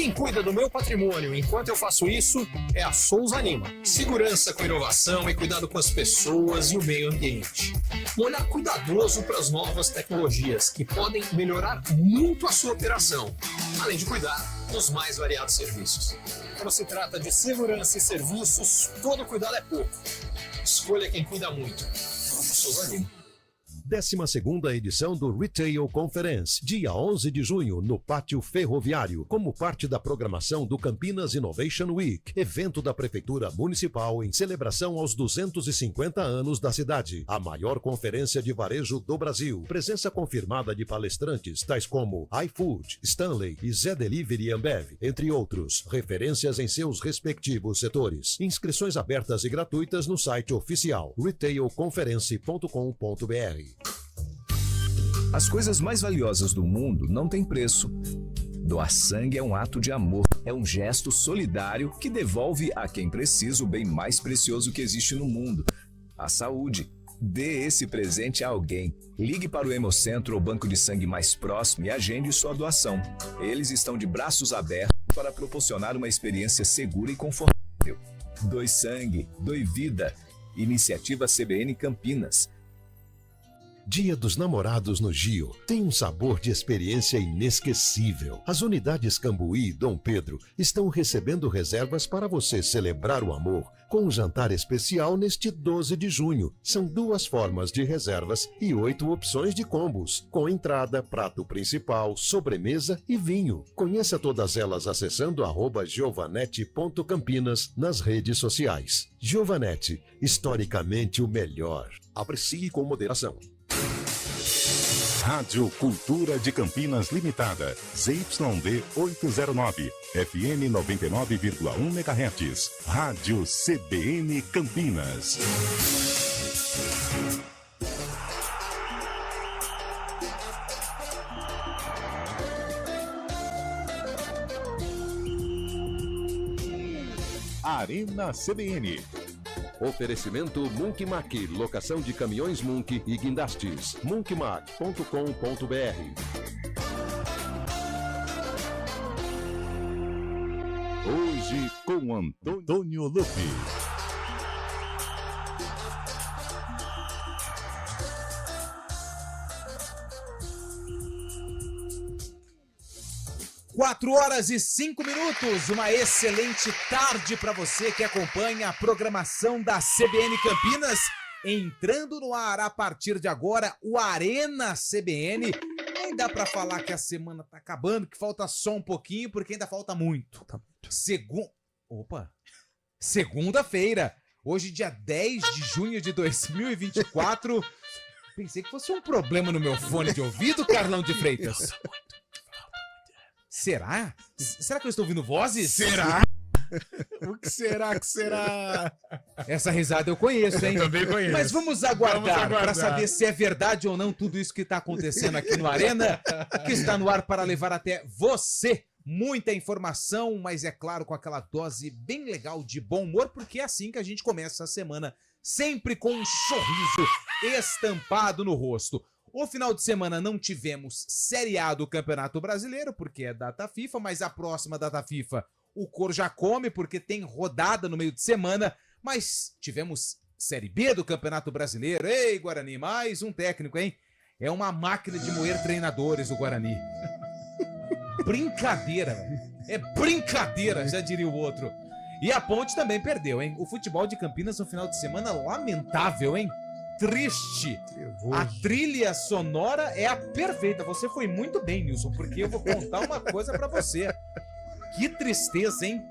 Quem cuida do meu patrimônio enquanto eu faço isso é a Souza Lima. Segurança com inovação e cuidado com as pessoas e o meio ambiente. Um olhar cuidadoso para as novas tecnologias que podem melhorar muito a sua operação, além de cuidar dos mais variados serviços. Quando se trata de segurança e serviços, todo cuidado é pouco. Escolha quem cuida muito. Souza Lima. 12ª edição do Retail Conference, dia 11 de junho, no Pátio Ferroviário, como parte da programação do Campinas Innovation Week, evento da Prefeitura Municipal em celebração aos 250 anos da cidade. A maior conferência de varejo do Brasil. Presença confirmada de palestrantes tais como iFood, Stanley e Zé Delivery Ambev, entre outros, referências em seus respectivos setores. Inscrições abertas e gratuitas no site oficial retailconference.com.br. As coisas mais valiosas do mundo não têm preço. Doar sangue é um ato de amor, é um gesto solidário que devolve a quem precisa o bem mais precioso que existe no mundo, a saúde. Dê esse presente a alguém. Ligue para o Hemocentro ou banco de sangue mais próximo e agende sua doação. Eles estão de braços abertos para proporcionar uma experiência segura e confortável. Doe sangue, doe vida. Iniciativa CBN Campinas. Dia dos Namorados no Gio tem um sabor de experiência inesquecível. As unidades Cambuí e Dom Pedro estão recebendo reservas para você celebrar o amor com um jantar especial neste 12 de junho. São 2 formas de reservas e 8 opções de combos, com entrada, prato principal, sobremesa e vinho. Conheça todas elas acessando @giovanete.campinas nas redes sociais. Giovanete, historicamente o melhor. Aprecie com moderação. Rádio Cultura de Campinas Limitada, ZYD 809, FM 99,1 MHz, Rádio CBN Campinas. Arena CBN. Oferecimento Munkmac, locação de caminhões Munk e guindastes. Munkmac.com.br. Hoje com Antônio Lupe. Quatro horas e 5 minutos, uma excelente tarde para você que acompanha a programação da CBN Campinas. Entrando no ar a partir de agora, o Arena CBN. Nem dá para falar que a semana tá acabando, que falta só um pouquinho, porque ainda falta muito. Segunda-feira, hoje dia 10 de junho de 2024. Pensei que fosse um problema no meu fone de ouvido, Carlão de Freitas. Será? Será que eu estou ouvindo vozes? Será? O que será que será? Essa risada eu conheço, hein? Eu também conheço. Mas vamos aguardar para saber se é verdade ou não tudo isso que está acontecendo aqui no Arena, que está no ar para levar até você muita informação, mas é claro com aquela dose bem legal de bom humor, porque é assim que a gente começa a semana, sempre com um sorriso estampado no rosto. O final de semana não tivemos Série A do Campeonato Brasileiro, porque é data FIFA, mas a próxima data FIFA o cor já come, porque tem rodada no meio de semana, mas tivemos Série B do Campeonato Brasileiro. Ei, Guarani, mais um técnico, hein? É uma máquina de moer treinadores o Guarani. Brincadeira, velho. É brincadeira, já diria o outro. E a Ponte também perdeu, hein? O futebol de Campinas no final de semana lamentável, hein? Triste. A trilha sonora é a perfeita. Você foi muito bem, Nilson, porque eu vou contar uma coisa pra você. Que tristeza, hein?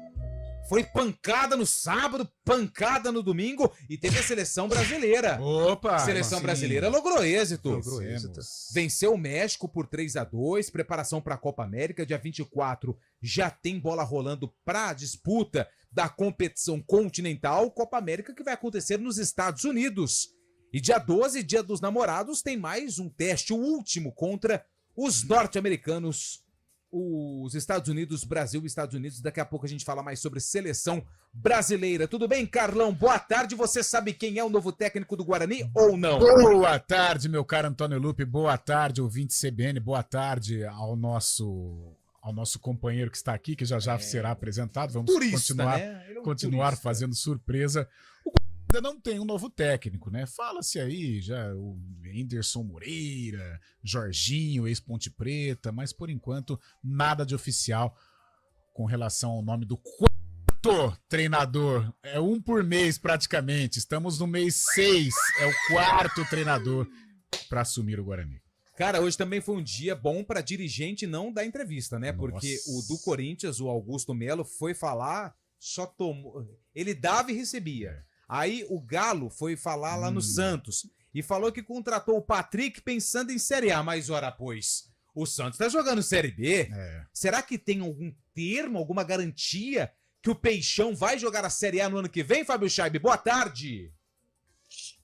Foi pancada no sábado, pancada no domingo e teve a seleção brasileira. Opa! Seleção brasileira logrou êxito. Logrou êxito. Venceu o México por 3-2, preparação para a Copa América. Dia 24 já tem bola rolando para a disputa da competição continental. Copa América que vai acontecer nos Estados Unidos. E dia 12, Dia dos Namorados, tem mais um teste, o último, contra os norte-americanos, os Estados Unidos, Brasil e Estados Unidos. Daqui a pouco a gente fala mais sobre seleção brasileira. Tudo bem, Carlão? Boa tarde. Você sabe quem é o novo técnico do Guarani ou não? Boa tarde, meu caro Antônio Lupe. Boa tarde, ouvinte CBN. Boa tarde ao ao nosso companheiro que está aqui, que já será apresentado. Vamos Turista, né? Ele é um continuar turista. fazendo surpresa. O Corinthians ainda não tem um novo técnico, né? Fala-se aí já o Whindersson Moreira, Jorginho, ex-Ponte Preta, mas por enquanto nada de oficial com relação ao nome do quarto treinador. É um por mês praticamente. Estamos no mês 6. É o quarto treinador para assumir o Guarani. Cara, hoje também foi um dia bom pra dirigente não dar entrevista, né? Nossa. Porque o do Corinthians, o Augusto Melo, foi falar, só tomou... Ele dava e recebia. Aí o Galo foi falar lá no Santos e falou que contratou o Patrick pensando em Série A, mas ora, pois, o Santos tá jogando Série B. Será que tem algum termo, alguma garantia que o Peixão vai jogar a Série A no ano que vem, Fábio Scheibe? Boa tarde!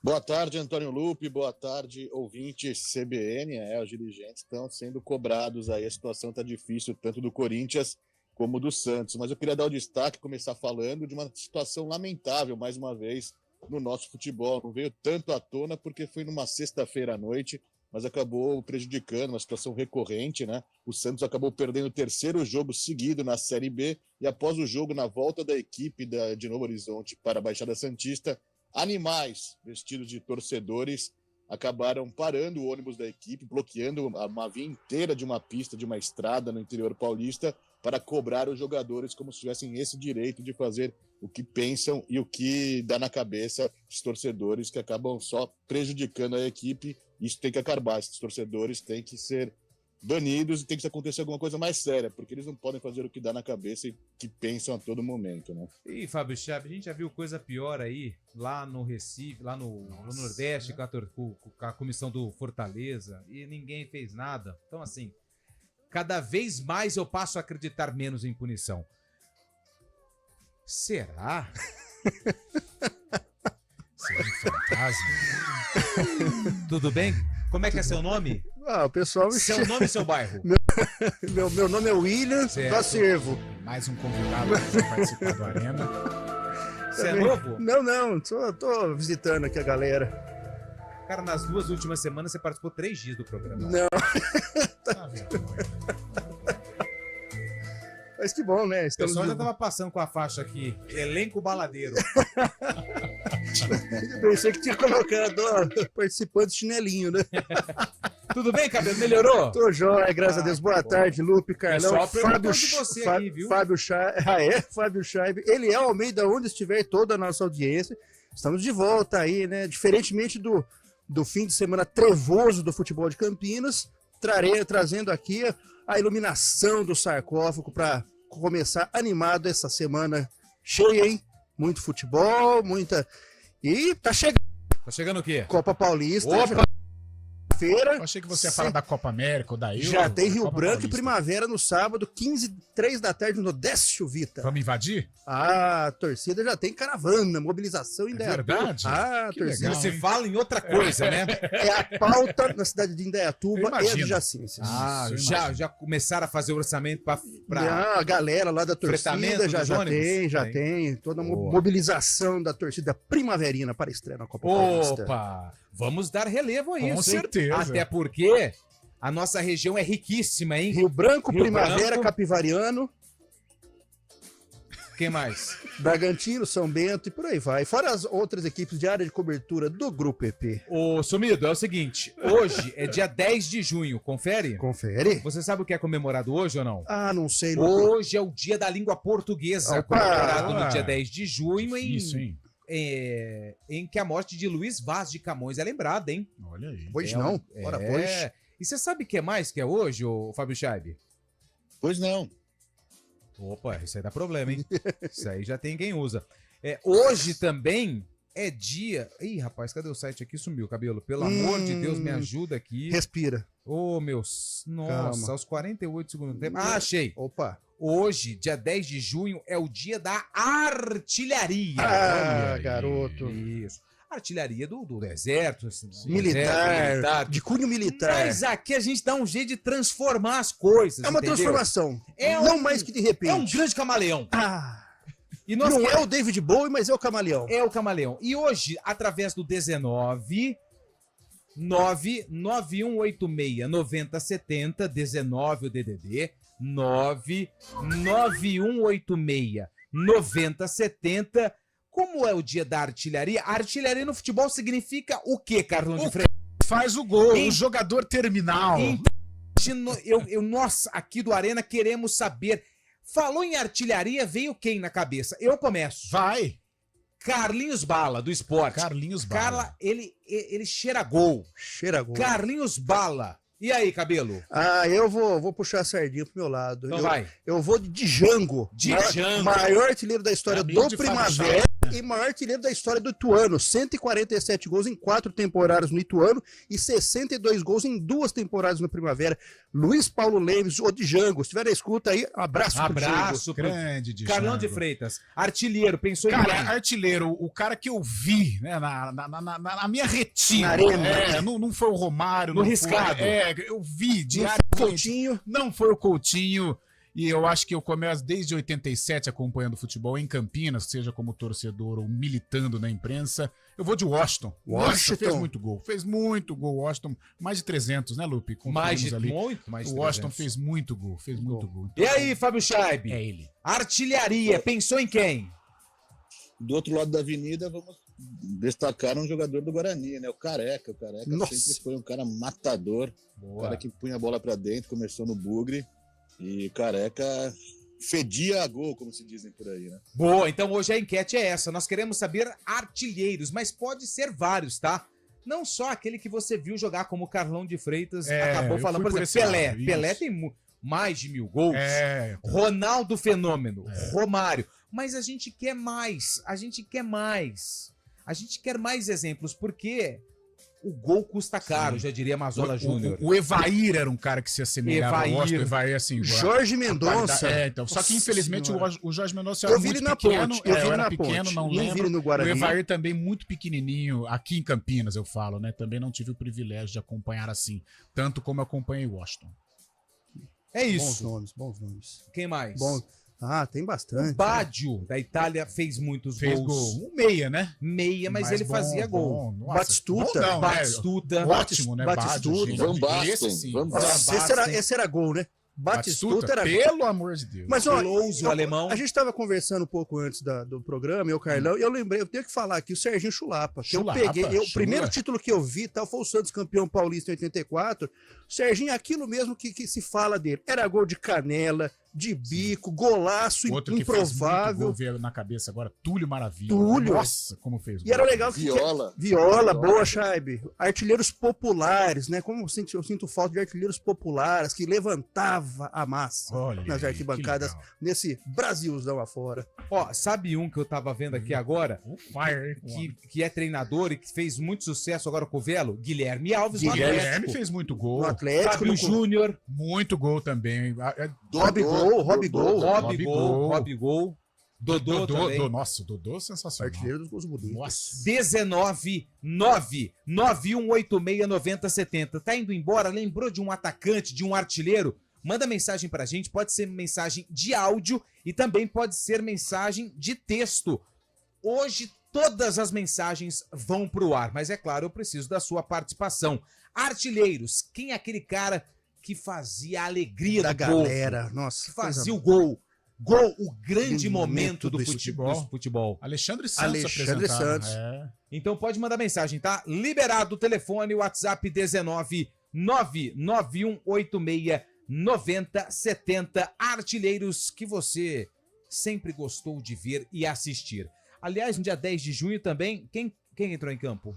Boa tarde, Antônio Lupe. Boa tarde, ouvintes CBN. Os dirigentes estão sendo cobrados aí. A situação está difícil, tanto do Corinthians como do Santos. Mas eu queria dar o destaque, começar falando de uma situação lamentável, mais uma vez, no nosso futebol. Não veio tanto à tona porque foi numa sexta-feira à noite, mas acabou prejudicando, uma situação recorrente, né? O Santos acabou perdendo o terceiro jogo seguido na Série B e após o jogo, na volta da equipe de Novo Horizonte para a Baixada Santista, animais vestidos de torcedores acabaram parando o ônibus da equipe, bloqueando uma via inteira de uma pista, de uma estrada no interior paulista, para cobrar os jogadores como se tivessem esse direito de fazer o que pensam e o que dá na cabeça dos torcedores, que acabam só prejudicando a equipe. Isso tem que acabar, esses torcedores têm que ser banidos e tem que acontecer alguma coisa mais séria, porque eles não podem fazer o que dá na cabeça e que pensam a todo momento, né? E Fábio Scheibe, a gente já viu coisa pior aí, lá no Recife, lá no Nordeste, com a comissão do Fortaleza, e ninguém fez nada. Então, assim, cada vez mais eu passo a acreditar menos em punição. Será? Será um fantasma? Tudo bem? Como é que é seu nome? O pessoal me Seu nome e seu bairro? Meu nome é William do Acervo. Mais um convidado para participar do Arena. Você é novo? Não, tô visitando aqui a galera. Cara, nas 2 últimas semanas você participou 3 dias do programa. Não. Tá vendo? Mas que bom, né? O Estamos pessoal já tava passando com a faixa aqui, elenco baladeiro. Pensei que tinha colocado participante chinelinho, né? Tudo bem, cabelo? Melhorou? Tô jóia, graças a Deus. Boa tarde, Lupe, Carlão. Pessoal perguntou de você aqui, viu? Fábio Scheibe. Fábio Scheibe. Ele é o Almeida, onde estiver, toda a nossa audiência. Estamos de volta aí, né? Diferentemente do fim de semana trevoso do futebol de Campinas, trazendo aqui a iluminação do sarcófago para começar animado essa semana cheia, hein? Muito futebol, muita... E tá chegando. Tá chegando o quê? Copa Paulista. Opa! Feira. Eu achei que você ia falar da Copa América ou da Euro. Já tem Rio Copa Branco Paulista. e Primavera no sábado, 3 da tarde no Décio Vita. Vamos invadir? A torcida já tem caravana, mobilização em Indaiatuba. Verdade? A Que torcida legal, Você hein? fala em outra coisa, né? é a pauta na cidade de Eu Indaiatuba e imagino. adjacências. Isso, eu imagino. Já começaram a fazer o orçamento pra... A galera lá da torcida Fretamento já dos ônibus? já tem toda uma Boa. mobilização da torcida primaverina para a estreia na Copa Paulista. Opa! Vamos dar relevo a Com isso, hein? certeza. Até porque a nossa região é riquíssima, hein? Rio Branco, Rio Primavera, Branco. Capivariano, Quem mais? Bragantino, São Bento e por aí vai. Fora as outras equipes de área de cobertura do Grupo EP. Ô, Sumido, é o seguinte. Hoje é dia 10 de junho, confere? Confere? Você sabe o que é comemorado hoje ou não? Ah, não sei. Lupe. Hoje é o dia da língua portuguesa, Opa! comemorado no dia 10 de junho, Isso, hein? em que a morte de Luiz Vaz de Camões é lembrada, hein? Olha aí. Pois não. Ora, pois. E você sabe o que é mais que é hoje, ô Fábio Scheibe? Pois não. Opa, isso aí dá problema, hein? Isso aí já tem quem usa. Hoje também é dia... Ih, rapaz, cadê o site aqui? Sumiu, cabelo. Pelo amor de Deus, me ajuda aqui. Respira. Ô, meus... Nossa, Calma. aos 48 segundos do tempo. Ah, achei. Opa. Hoje, dia 10 de junho, é o dia da artilharia. Ah, Olha aí. garoto. Isso. Artilharia do exército. Assim, Militar, de cunho militar. Mas aqui a gente dá um jeito de transformar as coisas, É uma entendeu? transformação. É não um- mais que de repente. É um grande camaleão. Ah, E nós não é o David Bowie, mas é o camaleão. É o camaleão. E hoje, através do 19 99186 9070, 19 o DDD, 99186-9070. Como é o dia da artilharia? A artilharia no futebol significa o quê, Carlão de Freitas? Faz o gol, o jogador terminal. Nós aqui do Arena queremos saber. Falou em artilharia, veio quem na cabeça? Eu começo. Vai. Carlinhos Bala, do esporte. Carlinhos Bala. Carla, ele cheira gol. Cheira gol. Carlinhos Bala. E aí, Cabelo? Eu vou puxar a sardinha pro meu lado. Então vai. Eu vou de Django. Django. Maior artilheiro da história Amigo do de Primavera e maior artilheiro da história do Ituano. 147 gols em 4 temporadas no Ituano e 62 gols em 2 temporadas no Primavera. Luiz Paulo Lemes, o Django. Se tiver na escuta aí, abraço pro Abraço pro grande Django. Carlão de Freitas. Artilheiro, pensou em Cara, quem? artilheiro, o cara que eu vi, né, na minha retina. Na arena. Não foi o Romário. No não riscado. Foi, eu vi diariamente. Coutinho. Não foi o Coutinho. E eu acho que eu começo desde 87 acompanhando futebol em Campinas, seja como torcedor ou militando na imprensa. Eu vou de Washington. Nossa, fez muito gol. Fez muito gol. Washington, mais de 300, né, Lupe? Mais de ali. muito mais de O Washington 300. fez muito gol. Fez muito gol. E aí, Fábio Scheib? É ele. Artilharia, pensou em quem? Do outro lado da avenida, vamos destacar um jogador do Guarani, né? O Careca. O Careca Nossa. sempre foi um cara matador. Um cara que punha a bola pra dentro, começou no bugre. E Careca fedia a gol, como se dizem por aí, né? Boa, então hoje a enquete é essa. Nós queremos saber artilheiros, mas pode ser vários, tá? Não só aquele que você viu jogar como Carlão de Freitas acabou eu falando. fui Por por exemplo, esse Pelé. lado, Pelé isso. tem mais de 1000 gols. Ronaldo Fenômeno. Romário. Mas a gente quer mais. A gente quer mais. A gente quer mais exemplos, porque o gol custa caro, já diria Mazola Júnior. O Evair era um cara que se assemelhava ao Washington. O Evair, assim, Jorge Mendonça. Então, só que infelizmente o Jorge Mendonça Eu era vi muito ele na pequeno. ponte. Eu vi ele era na pequeno, ponte. não Vi lembro. ele no Guarani. O Evair também muito pequenininho, aqui em Campinas, eu falo, né? Também não tive o privilégio de acompanhar assim, tanto como acompanhei Washington. É isso. Bons nomes. Quem mais? Tem bastante. O Baggio, da Itália, fez muitos Fez gols. gol. Um meia, né? Meia, mas ele fazia gol. Nossa, Batistuta. bom não, né? Batistuta. Ótimo, né? Batistuta. Baggio, Van Basten, esse sim. Van Nossa, esse era gol, né? Batistuta era gol. Pelo amor de Deus. Mas, ó, Close, o alemão. A gente estava conversando um pouco antes do programa, eu, Carlão, e eu lembrei, eu tenho que falar aqui, o Serginho Chulapa. Que Chulapa, eu peguei, o Chula. primeiro título que eu vi, foi o Santos campeão paulista em 84. O Serginho é aquilo mesmo que se fala dele. Era gol de canela, de bico, golaço Outro que fez muito improvável. gol, veio na cabeça agora, Túlio Maravilha. Túlio. Nossa, como fez. E era legal que Viola. boa, Scheib. Artilheiros populares, né? Como eu sinto falta de artilheiros populares que levantava a massa Olha nas aí, arquibancadas que legal. nesse Brasilzão afora. Ó, sabe um que eu tava vendo aqui agora? O Fire, hein? Que é treinador e que fez muito sucesso agora com o Velo? Guilherme Alves. no Guilherme Atlético. Fez muito gol. No Atlético, Fábio no Júnior. Muito gol também. Rob Gol. Rob Gol. Dodô também. Nossa, o Dodô sensacional. Artilheiro dos gols bonitos. Nossa. 19-99186-9070. Tá indo embora? Lembrou de um atacante, de um artilheiro? Manda mensagem pra gente, pode ser mensagem de áudio e também pode ser mensagem de texto. Hoje todas as mensagens vão pro ar, mas é claro, eu preciso da sua participação. Artilheiros, quem é aquele cara que fazia a alegria Da do povo? galera, nossa. Que fazia o gol. Gol, o grande momento do futebol. futebol. Alexandre Santos Alexandre apresentava. Santos. Então pode mandar mensagem, tá? Liberado o telefone, WhatsApp 19-99186-9070. Artilheiros que você sempre gostou de ver e assistir. Aliás, no dia 10 de junho também, quem entrou em campo?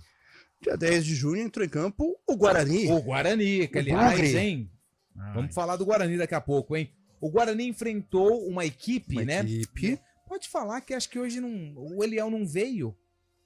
Dia 10 de junho entrou em campo o Guarani. O Guarani, que O aliás, Bugre. hein? Vamos falar do Guarani daqui a pouco, hein? O Guarani enfrentou uma equipe, né? Pode falar que acho que hoje o Eliel não veio.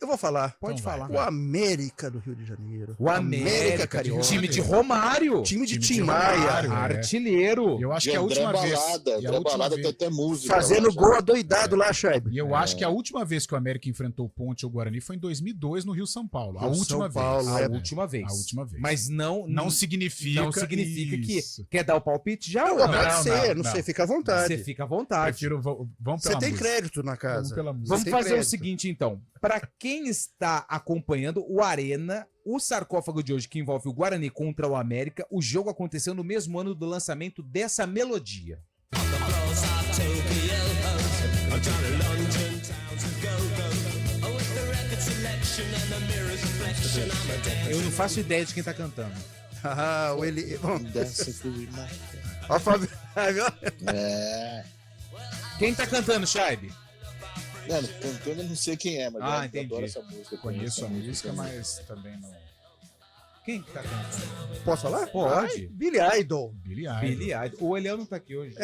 Eu vou falar. Pode Então falar. O América do Rio de Janeiro. O América, Carioca. time de Romário. Time de Tim Tim Maia. Maia. Artilheiro. Eu acho De que a André última vez. Balada. E a André última Balada vez- tem até música. Fazendo lá, gol adoidado lá, Scheib. E eu acho que a última vez que o América enfrentou o Ponte ou o Guarani foi em 2002 no Rio São Paulo. A Rio última São Paulo, vez. é. A última vez. A última vez. Mas não significa. não significa isso. que quer dar o palpite já? Não, Não, pode ser, não. não sei, fica à vontade. Você fica à vontade. Prefiro. Vamos Você pela tem música. crédito na casa. Vamos pela música. Vamos tem fazer o crédito. seguinte, então. Para quem está acompanhando o Arena, o sarcófago de hoje que envolve o Guarani contra o América, o jogo aconteceu no mesmo ano do lançamento dessa melodia. Eu não faço ideia de quem tá cantando. Ah, o ele. Ó, o Fábio. Quem tá cantando, Shaibe? Mano, cantando eu não sei quem é, mas eu entendi. adoro essa música. Eu conheço a música, mas também não. Quem que tá cantando? Posso falar? Pode. Ai, Billy Idol. Billy Idol. Billy Idol. O Eliel não tá aqui hoje.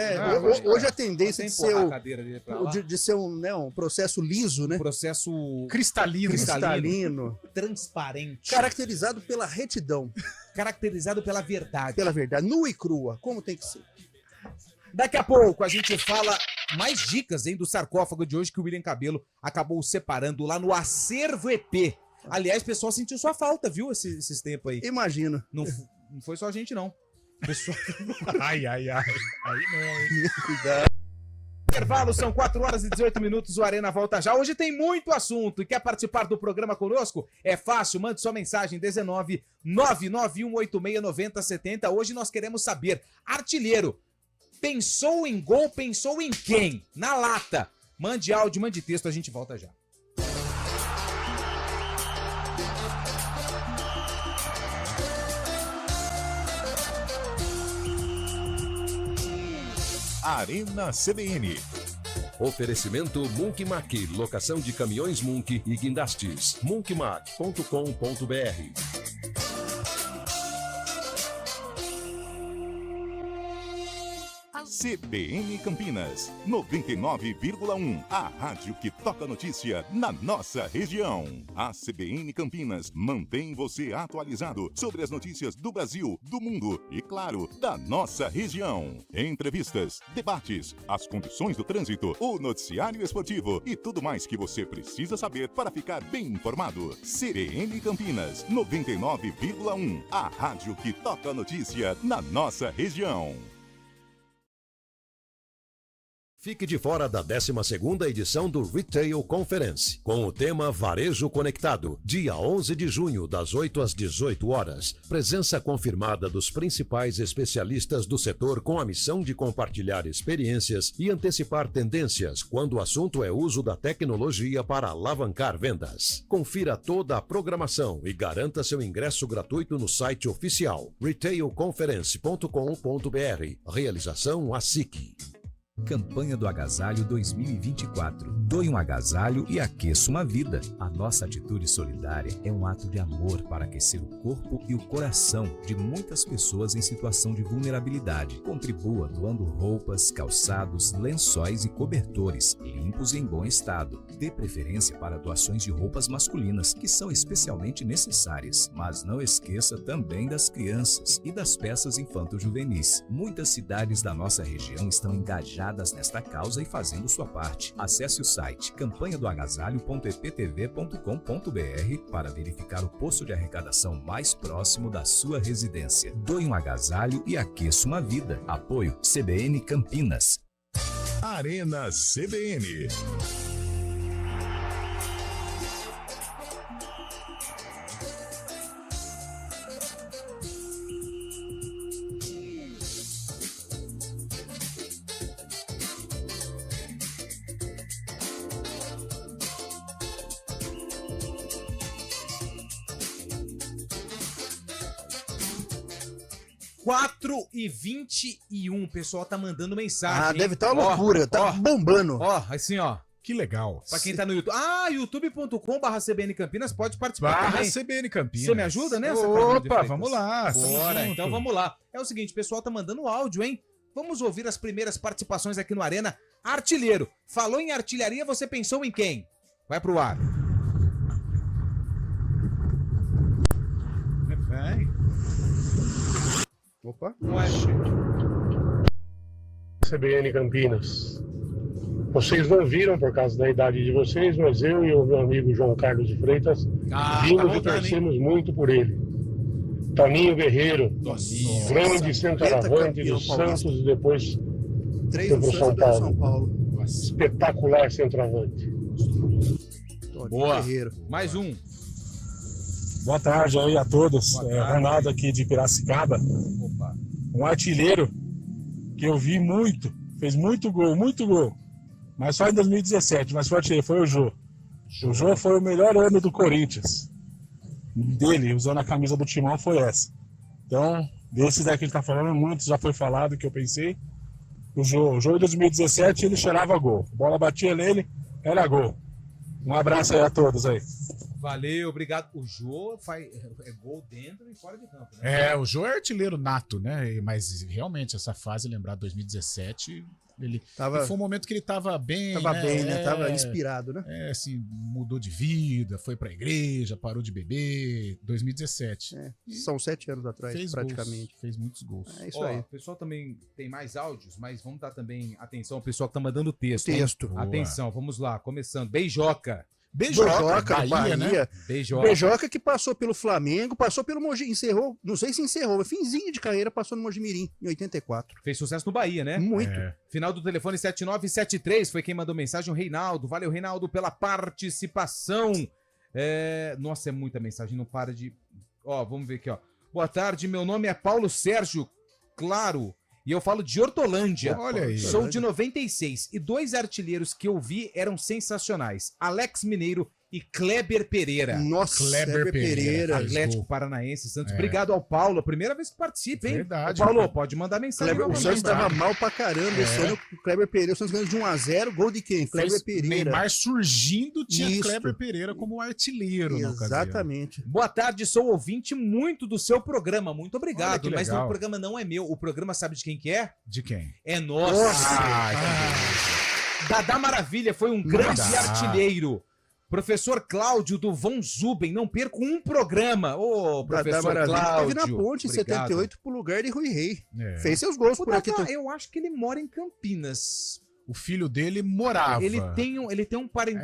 Hoje a tendência de ser, a cadeira dele pra lá. de ser um processo liso, né? Um processo Cristalino. transparente. Caracterizado pela retidão. Caracterizado pela verdade. Pela verdade. Nua e crua, como tem que ser. Daqui a pouco a gente fala mais dicas, hein, do sarcófago de hoje que o William Cabelo acabou separando lá no Acervo EP. Aliás, o pessoal sentiu sua falta, viu, esses tempos aí. Imagino. Não foi só a gente, não. Pessoal... Ai. Aí não, hein? Cuidado. Intervalo, são 4h18, o Arena volta já. Hoje tem muito assunto e quer participar do programa conosco? É fácil, mande sua mensagem 19 99186 9070. Hoje nós queremos saber, artilheiro, pensou em gol, pensou em quem? Na lata. Mande áudio, mande texto, a gente volta já. Arena CBN. Oferecimento Munk Mac, locação de caminhões Munk e guindastes. munkmac.com.br. CBN Campinas, 99,1. A rádio que toca notícia na nossa região. A CBN Campinas mantém você atualizado sobre as notícias do Brasil, do mundo e, claro, da nossa região. Entrevistas, debates, as condições do trânsito, o noticiário esportivo e tudo mais que você precisa saber para ficar bem informado. CBN Campinas, 99,1. A rádio que toca notícia na nossa região. Fique de fora da 12ª edição do Retail Conference, com o tema Varejo Conectado, dia 11 de junho, das 8 às 18 horas. Presença confirmada dos principais especialistas do setor com a missão de compartilhar experiências e antecipar tendências quando o assunto é uso da tecnologia para alavancar vendas. Confira toda a programação e garanta seu ingresso gratuito no site oficial retailconference.com.br. Realização ASIC. Campanha do Agasalho 2024. Doe um agasalho e aqueça uma vida. A nossa atitude solidária é um ato de amor para aquecer o corpo e o coração de muitas pessoas em situação de vulnerabilidade. Contribua doando roupas, calçados, lençóis e cobertores, limpos e em bom estado. Dê preferência para doações de roupas masculinas, que são especialmente necessárias. Mas não esqueça também das crianças e das peças infanto-juvenis. Muitas cidades da nossa região estão engajadas nesta causa e fazendo sua parte. Acesse o site campanhadoagasalho.eptv.com.br para verificar o posto de arrecadação mais próximo da sua residência. Doe um agasalho e aqueça uma vida. Apoio CBN Campinas. Arena CBN. Quatro e 21, o pessoal tá mandando mensagem. Deve estar uma loucura, tá bombando. Assim, ó. Que legal. Pra quem tá no YouTube. youtube.com/CBN Campinas, pode participar também. CBN Campinas. Você me ajuda nessa? Opa, vamos lá. Bora, então vamos lá. É o seguinte, o pessoal tá mandando áudio, hein? Vamos ouvir as primeiras participações aqui no Arena. Artilheiro. Falou em artilharia, você pensou em quem? Vai pro ar. Vai. Opa. CBN Campinas. Vocês não viram por causa da idade de vocês, mas eu e o meu amigo João Carlos de Freitas vimos e torcemos muito por ele. Toninho Guerreiro, grande centroavante do Santos e depois foi pro São Paulo. Espetacular centroavante. Toninho Boa. Guerreiro. Mais um. Boa tarde aí a todos. Boa tarde. Ronaldo aqui de Piracicaba. Opa. Um artilheiro que eu vi muito, fez muito gol. Mas só em 2017, mas foi artilheiro, foi o Jô. O Jô foi o melhor ano do Corinthians. Dele, usando a camisa do Timão, foi essa. Então, desses daqui que a gente tá falando, muitos já foi falado que eu pensei. O Jô em 2017 ele cheirava gol. A bola batia nele, era gol. Um abraço aí a todos aí. Valeu, obrigado. O Jô faz gol dentro e fora de campo, né? É, o Jô é artilheiro nato, né? Mas realmente, essa fase, lembrar 2017, ele foi um momento que ele tava bem. Tava bem, né? É, Tava inspirado, né? É, assim, mudou de vida, foi pra igreja, parou de beber. 2017. São 7 anos atrás, Fez praticamente. Gols, fez muitos gols. É isso Ó, aí. o pessoal também tem mais áudios, mas vamos dar também atenção ao pessoal que tá mandando texto. hein? Texto. Boa. Atenção, vamos lá, começando. Beijoca. Beijoca, Bahia. Beijoca. Beijoca que passou pelo Flamengo, passou pelo Mogi, encerrou, não sei se encerrou, mas finzinho de carreira, passou no Mojimirim, em 84. Fez sucesso no Bahia, né? Muito. Final do telefone 7973 foi quem mandou mensagem, o Reinaldo. Valeu, Reinaldo, pela participação. Nossa, é muita mensagem, não para de... Ó, vamos ver aqui, ó. Boa tarde, meu nome é Paulo Sérgio Claro e eu falo de Hortolândia. Olha aí. Sou de 96 e 2 artilheiros que eu vi eram sensacionais. Alex Mineiro e Kleber Pereira. Nossa, Kleber Pereira. Atlético Paranaense Santos. É. Obrigado ao Paulo. Primeira vez que participa, hein? Verdade. Ô, Paulo, pode mandar mensagem. Kleber, o novamente. Santos tava mal pra caramba esse ano, o Kleber Pereira, o Santos ganhou de 1-0, gol de quem? Kleber Fez Pereira. Neymar surgindo, tinha Isso. Kleber Pereira como artilheiro na ocasião. Exatamente. Boa tarde, sou ouvinte muito do seu programa. Muito Olha obrigado. que Mas legal. o programa não é meu. O programa sabe de quem que é? De quem? É nosso. Ah, Dadá Maravilha foi um grande Dadá. artilheiro. Professor Cláudio do Von Zuben, não perco um programa. Ô, Dadá professor Maravilha Cláudio. teve na ponte em obrigado. 78 pro lugar de Rui Rei. É. Fez seus gols O por aqui. Dadá, eu acho que ele mora em Campinas. O filho dele morava. Ele tem um parente.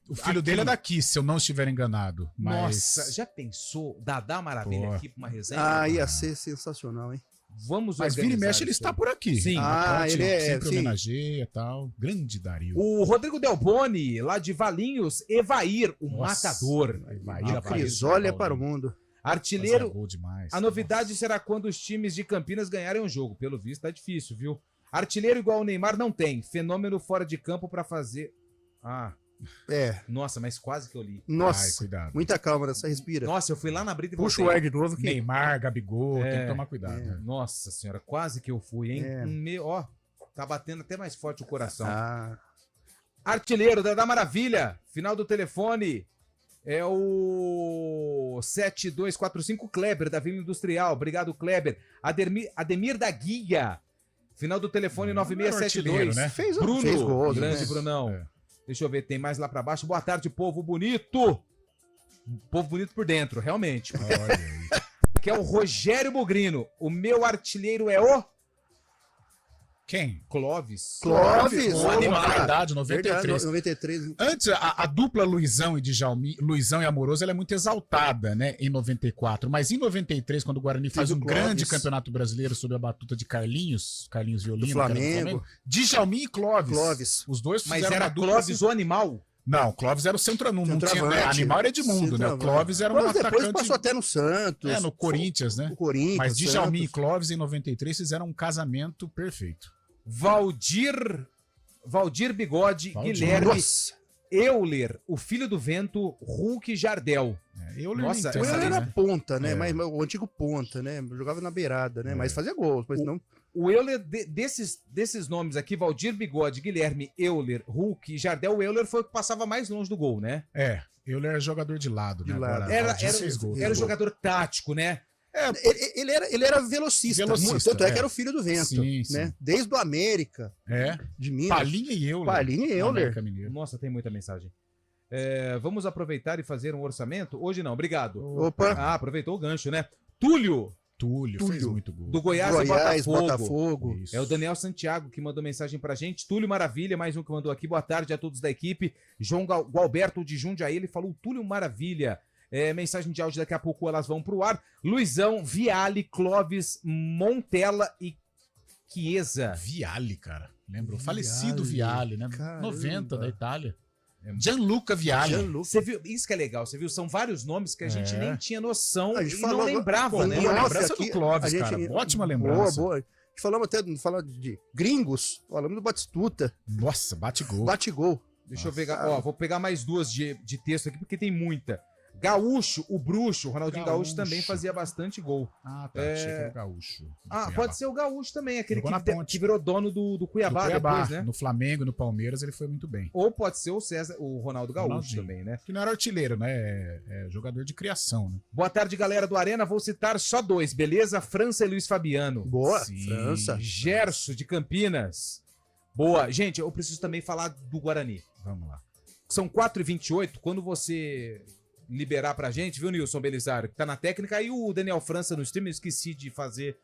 O filho dele é daqui, se eu não estiver enganado. Mas... Nossa, já pensou Dadá Maravilha Pô. aqui pra uma resenha? Ah, ia ser sensacional, hein? Vamos Mas vira e organizar mexe, ele isso está aí. por aqui. Sim. Ah, Ponte ele é- sempre sim. homenageia e tal. Grande Dario. O Rodrigo Delboni, lá de Valinhos, Evair, o Nossa, matador. Evair, A Crisólia para o mundo. Artilheiro. Fazia gol demais. A novidade será quando os times de Campinas ganharem o jogo. Pelo visto, tá difícil, viu? Artilheiro igual o Neymar não tem. Fenômeno fora de campo pra fazer. Ah, É. nossa, mas quase que eu li. Nossa. Ai, cuidado. Muita calma nessa respira. Nossa, eu fui lá na brita e Puxa o voltei. ar de novo que Neymar, Gabigol, tem É, que tomar cuidado. né? Nossa senhora, quase que eu fui, hein? Ó, tá batendo até mais forte o coração. Ah, Artilheiro da Maravilha, final do telefone é o 7245 Kleber, da Vila Industrial. Obrigado, Kleber. Ademir da Guia, final do telefone Não era 9672. artilheiro, né? fez Bruno, gols, grande né? Brunão. É. Deixa eu ver, tem mais lá pra baixo. Boa tarde, povo bonito. Povo bonito por dentro, realmente. Olha aí. Que é o Rogério Bugrino. O meu artilheiro é o Quem? Clóvis. Clóvis, O animal. opa. Verdade, 93. Verdade, 93. Antes, a dupla Luizão e Djalmin, Luizão e Amoroso, ela é muito exaltada, né, em 94. Mas em 93, quando o Guarani faz Teve um o Clóvis. grande campeonato brasileiro sob a batuta de Carlinhos Violino, Do que era Flamengo. Djalmin e Clóvis. Clóvis. Os dois Mas fizeram era uma dupla Clóvis assim- o animal? Não, Clóvis era o centroavante, não tinha, né? Centroavante. Animal era Edmundo, né? O Centroavante. Clóvis era um Clóvis depois atacante... passou até no Santos. no Corinthians, né? No Corinthians. Mas Djalmin e Santos. Clóvis, em 93, fizeram um casamento perfeito. Valdir Bigode, Valdir. Guilherme, Nossa. Euler, o filho do vento, Hulk e Jardel. Eu Nossa, nem O entendo, Euler era né? ponta, né? É. Mas o antigo ponta, né? Jogava na beirada, né? Mas fazia gols, mas não. O Euler, desses nomes aqui, Valdir Bigode, Guilherme, Euler, Hulk e Jardel, o Euler foi o que passava mais longe do gol, né? Euler era jogador de lado, De né? lado. Agora, Era, Valdir era, fez gol. era o jogador tático, né? Ele era velocista. Velocista, Tanto é que é. era o filho do vento. Sim, né? sim. Desde o América, É. de Minas. Palinha e Euler. Palinha e no Euler. América Mineiro. Nossa, tem muita mensagem. Vamos aproveitar e fazer um orçamento? Hoje não, obrigado. Opa. Ah, aproveitou o gancho, né? Túlio, Túlio fez muito gol. do Goiás, Goiás, e Botafogo. Botafogo. Isso. É o Daniel Santiago que mandou mensagem pra gente. Túlio Maravilha, mais um que mandou aqui. Boa tarde a todos da equipe. João Gualberto de Jundiaí, ele falou Túlio Maravilha. Mensagem de áudio, daqui a pouco elas vão pro ar. Luizão, Viale, Clóvis, Montella e Chiesa. Viale, cara. Lembrou? Viale, Falecido Viale, né? caramba. 90 da Itália. Gianluca Vialli. Você viu? Isso que é legal, você viu? São vários nomes que a gente nem tinha noção e falou, não lembrava, pô, né? E a lembrança aqui, do Clóvis, cara. Ótima lembrança. Boa. A gente falamos até de gringos. Falamos do Batistuta. Nossa, bate-gol. Bate-gol. Deixa eu pegar, vou pegar mais duas de texto aqui, porque tem muita. Gaúcho, o Bruxo, o Ronaldinho Gaúcho também fazia bastante gol. Ah, tá. Achei que era o Gaúcho. Pode ser o Gaúcho também, aquele que virou dono do Cuiabá, depois, né? No Flamengo, no Palmeiras, ele foi muito bem. Ou pode ser o Ronaldo Gaúcho também, né? Que não era artilheiro, né? É jogador de criação, né? Boa tarde, galera do Arena. Vou citar só dois, beleza? França e Luiz Fabiano. Boa, Sim. França. Gerson, de Campinas. Boa. Gente, eu preciso também falar do Guarani. Vamos lá. São 4h28, quando você liberar pra gente, viu, Nilson Belisário, que tá na técnica, aí o Daniel França no stream, eu esqueci de fazer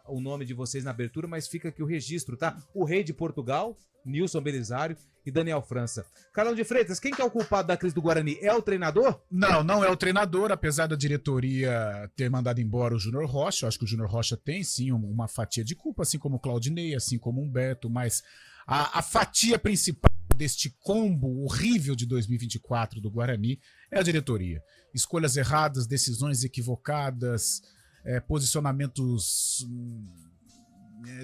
o nome de vocês na abertura, mas fica aqui o registro, tá? O rei de Portugal, Nilson Belisário e Daniel França. Carlão de Freitas, quem que é o culpado da crise do Guarani? É o treinador? Não é o treinador, apesar da diretoria ter mandado embora o Júnior Rocha. Eu acho que o Júnior Rocha tem, sim, uma fatia de culpa, assim como o Claudinei, assim como o Humberto, mas a fatia principal deste combo horrível de 2024 do Guarani é a diretoria. Escolhas erradas, decisões equivocadas, posicionamentos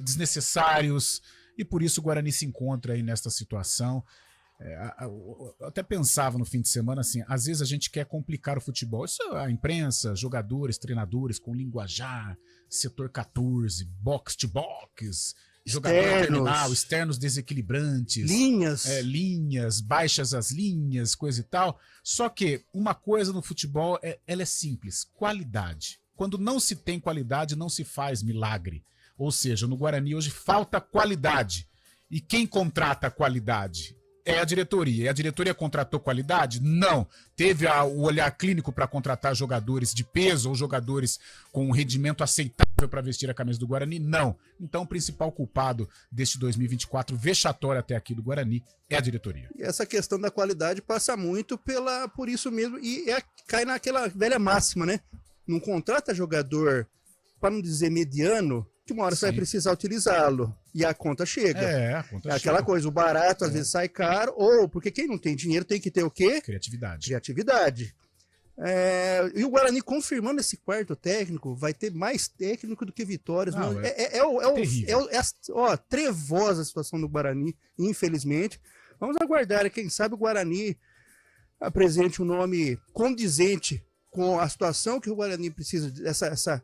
desnecessários, e por isso o Guarani se encontra aí nesta situação. Eu até pensava no fim de semana assim, às vezes a gente quer complicar o futebol. Isso a imprensa, jogadores, treinadores com linguajar, setor 14, box to box, jogador terminal, externos desequilibrantes, linhas, baixas as linhas, coisa e tal. Só que uma coisa no futebol, ela é simples, qualidade. Quando não se tem qualidade, não se faz milagre. Ou seja, no Guarani hoje falta qualidade. E quem contrata a qualidade? É a diretoria. E a diretoria contratou qualidade? Não. Teve o olhar clínico para contratar jogadores de peso ou jogadores com um rendimento aceitável para vestir a camisa do Guarani? Não. Então o principal culpado deste 2024 vexatório até aqui do Guarani é a diretoria. E essa questão da qualidade passa muito por isso mesmo. E cai naquela velha máxima, né? Não contrata jogador, para não dizer mediano, que uma hora você vai precisar utilizá-lo. E a conta chega. A conta chega. Aquela coisa, o barato às vezes sai caro, ou porque quem não tem dinheiro tem que ter o quê? Criatividade. E o Guarani confirmando esse quarto técnico, vai ter mais técnico do que vitórias. Trevosa a situação do Guarani, infelizmente. Vamos aguardar, quem sabe o Guarani apresente um nome condizente com a situação que o Guarani precisa, essa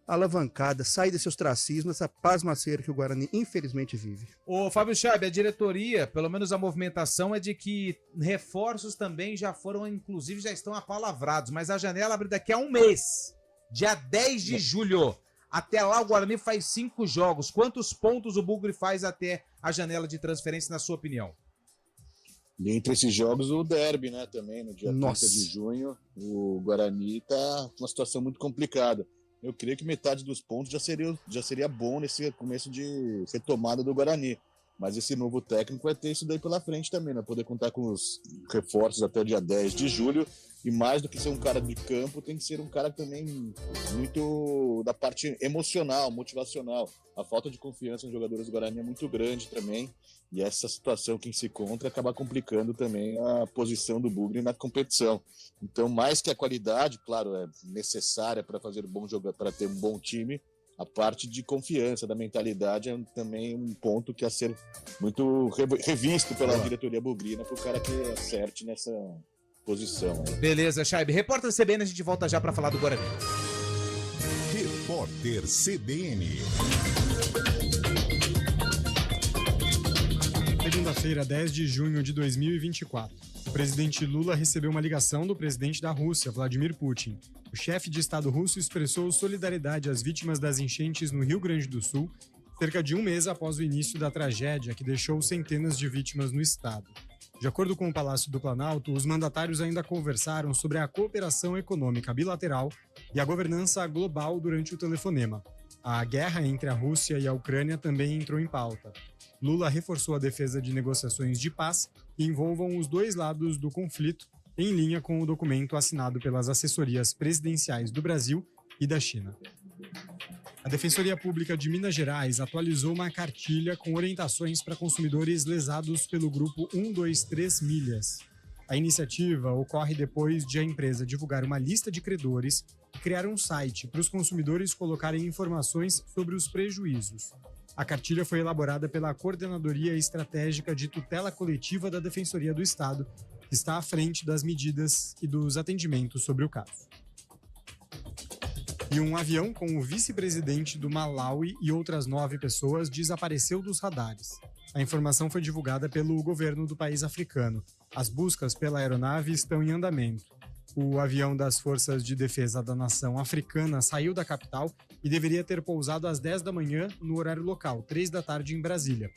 alavancada, sair desse ostracismo, essa pasmaceira que o Guarani infelizmente vive. Ô Fábio Chaib, a diretoria, pelo menos a movimentação é de que reforços também já foram, inclusive já estão apalavrados, mas a janela abre daqui a um mês, dia 10 de julho. Até lá o Guarani faz 5 jogos. Quantos pontos o Bugre faz até a janela de transferência, na sua opinião? E entre esses jogos, o derby, né, também, no dia 30 de junho, o Guarani está numa situação muito complicada. Eu creio que metade dos pontos já seria bom nesse começo de retomada do Guarani. Mas esse novo técnico vai ter isso daí pela frente também, né? Poder contar com os reforços até o dia 10 de julho. E mais do que ser um cara de campo, tem que ser um cara também muito da parte emocional, motivacional. A falta de confiança nos jogadores do Guarani é muito grande também. E essa situação que se encontra acaba complicando também a posição do Bugre na competição. Então, mais que a qualidade, claro, é necessária para fazer bom jogo, para ter um bom time, a parte de confiança, da mentalidade é também um ponto que a ser muito revisto pela diretoria bugrina para o cara que acerte nessa posição. Beleza, Chaib. Repórter CBN, a gente volta já para falar do Guarani. Repórter CBN. Segunda-feira, 10 de junho de 2024. O presidente Lula recebeu uma ligação do presidente da Rússia, Vladimir Putin. O chefe de Estado russo expressou solidariedade às vítimas das enchentes no Rio Grande do Sul, cerca de um mês após o início da tragédia que deixou centenas de vítimas no estado. De acordo com o Palácio do Planalto, os mandatários ainda conversaram sobre a cooperação econômica bilateral e a governança global durante o telefonema. A guerra entre a Rússia e a Ucrânia também entrou em pauta. Lula reforçou a defesa de negociações de paz que envolvam os dois lados do conflito, em linha com o documento assinado pelas assessorias presidenciais do Brasil e da China. A Defensoria Pública de Minas Gerais atualizou uma cartilha com orientações para consumidores lesados pelo grupo 123 Milhas. A iniciativa ocorre depois de a empresa divulgar uma lista de credores e criar um site para os consumidores colocarem informações sobre os prejuízos. A cartilha foi elaborada pela Coordenadoria Estratégica de Tutela Coletiva da Defensoria do Estado, que está à frente das medidas e dos atendimentos sobre o caso. E um avião com o vice-presidente do Malawi e outras 9 pessoas desapareceu dos radares. A informação foi divulgada pelo governo do país africano. As buscas pela aeronave estão em andamento. O avião das Forças de Defesa da Nação Africana saiu da capital e deveria ter pousado às 10 da manhã no horário local, 3 da tarde em Brasília.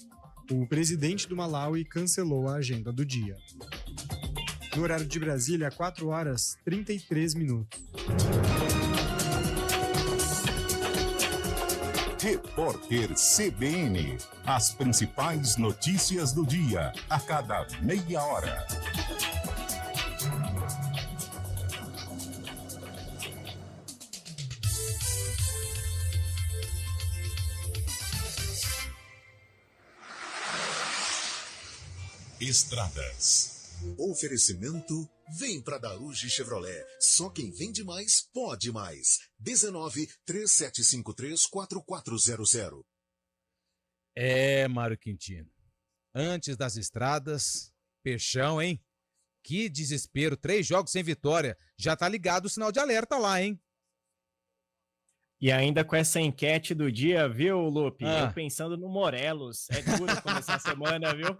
O presidente do Malawi cancelou a agenda do dia. No horário de Brasília, 4 horas 33 minutos. Repórter CBN. As principais notícias do dia, a cada meia hora. Estradas. Oferecimento, vem pra Daruge Chevrolet. Só quem vende mais, pode mais. 19-3753-4400. Mário Quintino. Antes das estradas, Peixão, hein? Que desespero. 3 jogos sem vitória. Já tá ligado o sinal de alerta lá, hein? E ainda com essa enquete do dia, viu, Lupe? Eu pensando no Morelos. É duro começar a semana, viu?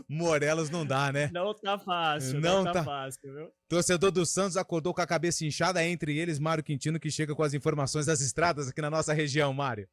Morelos não dá, né? Não tá fácil, não tá fácil, viu? Torcedor do Santos acordou com a cabeça inchada, entre eles Mário Quintino, que chega com as informações das estradas aqui na nossa região, Mário.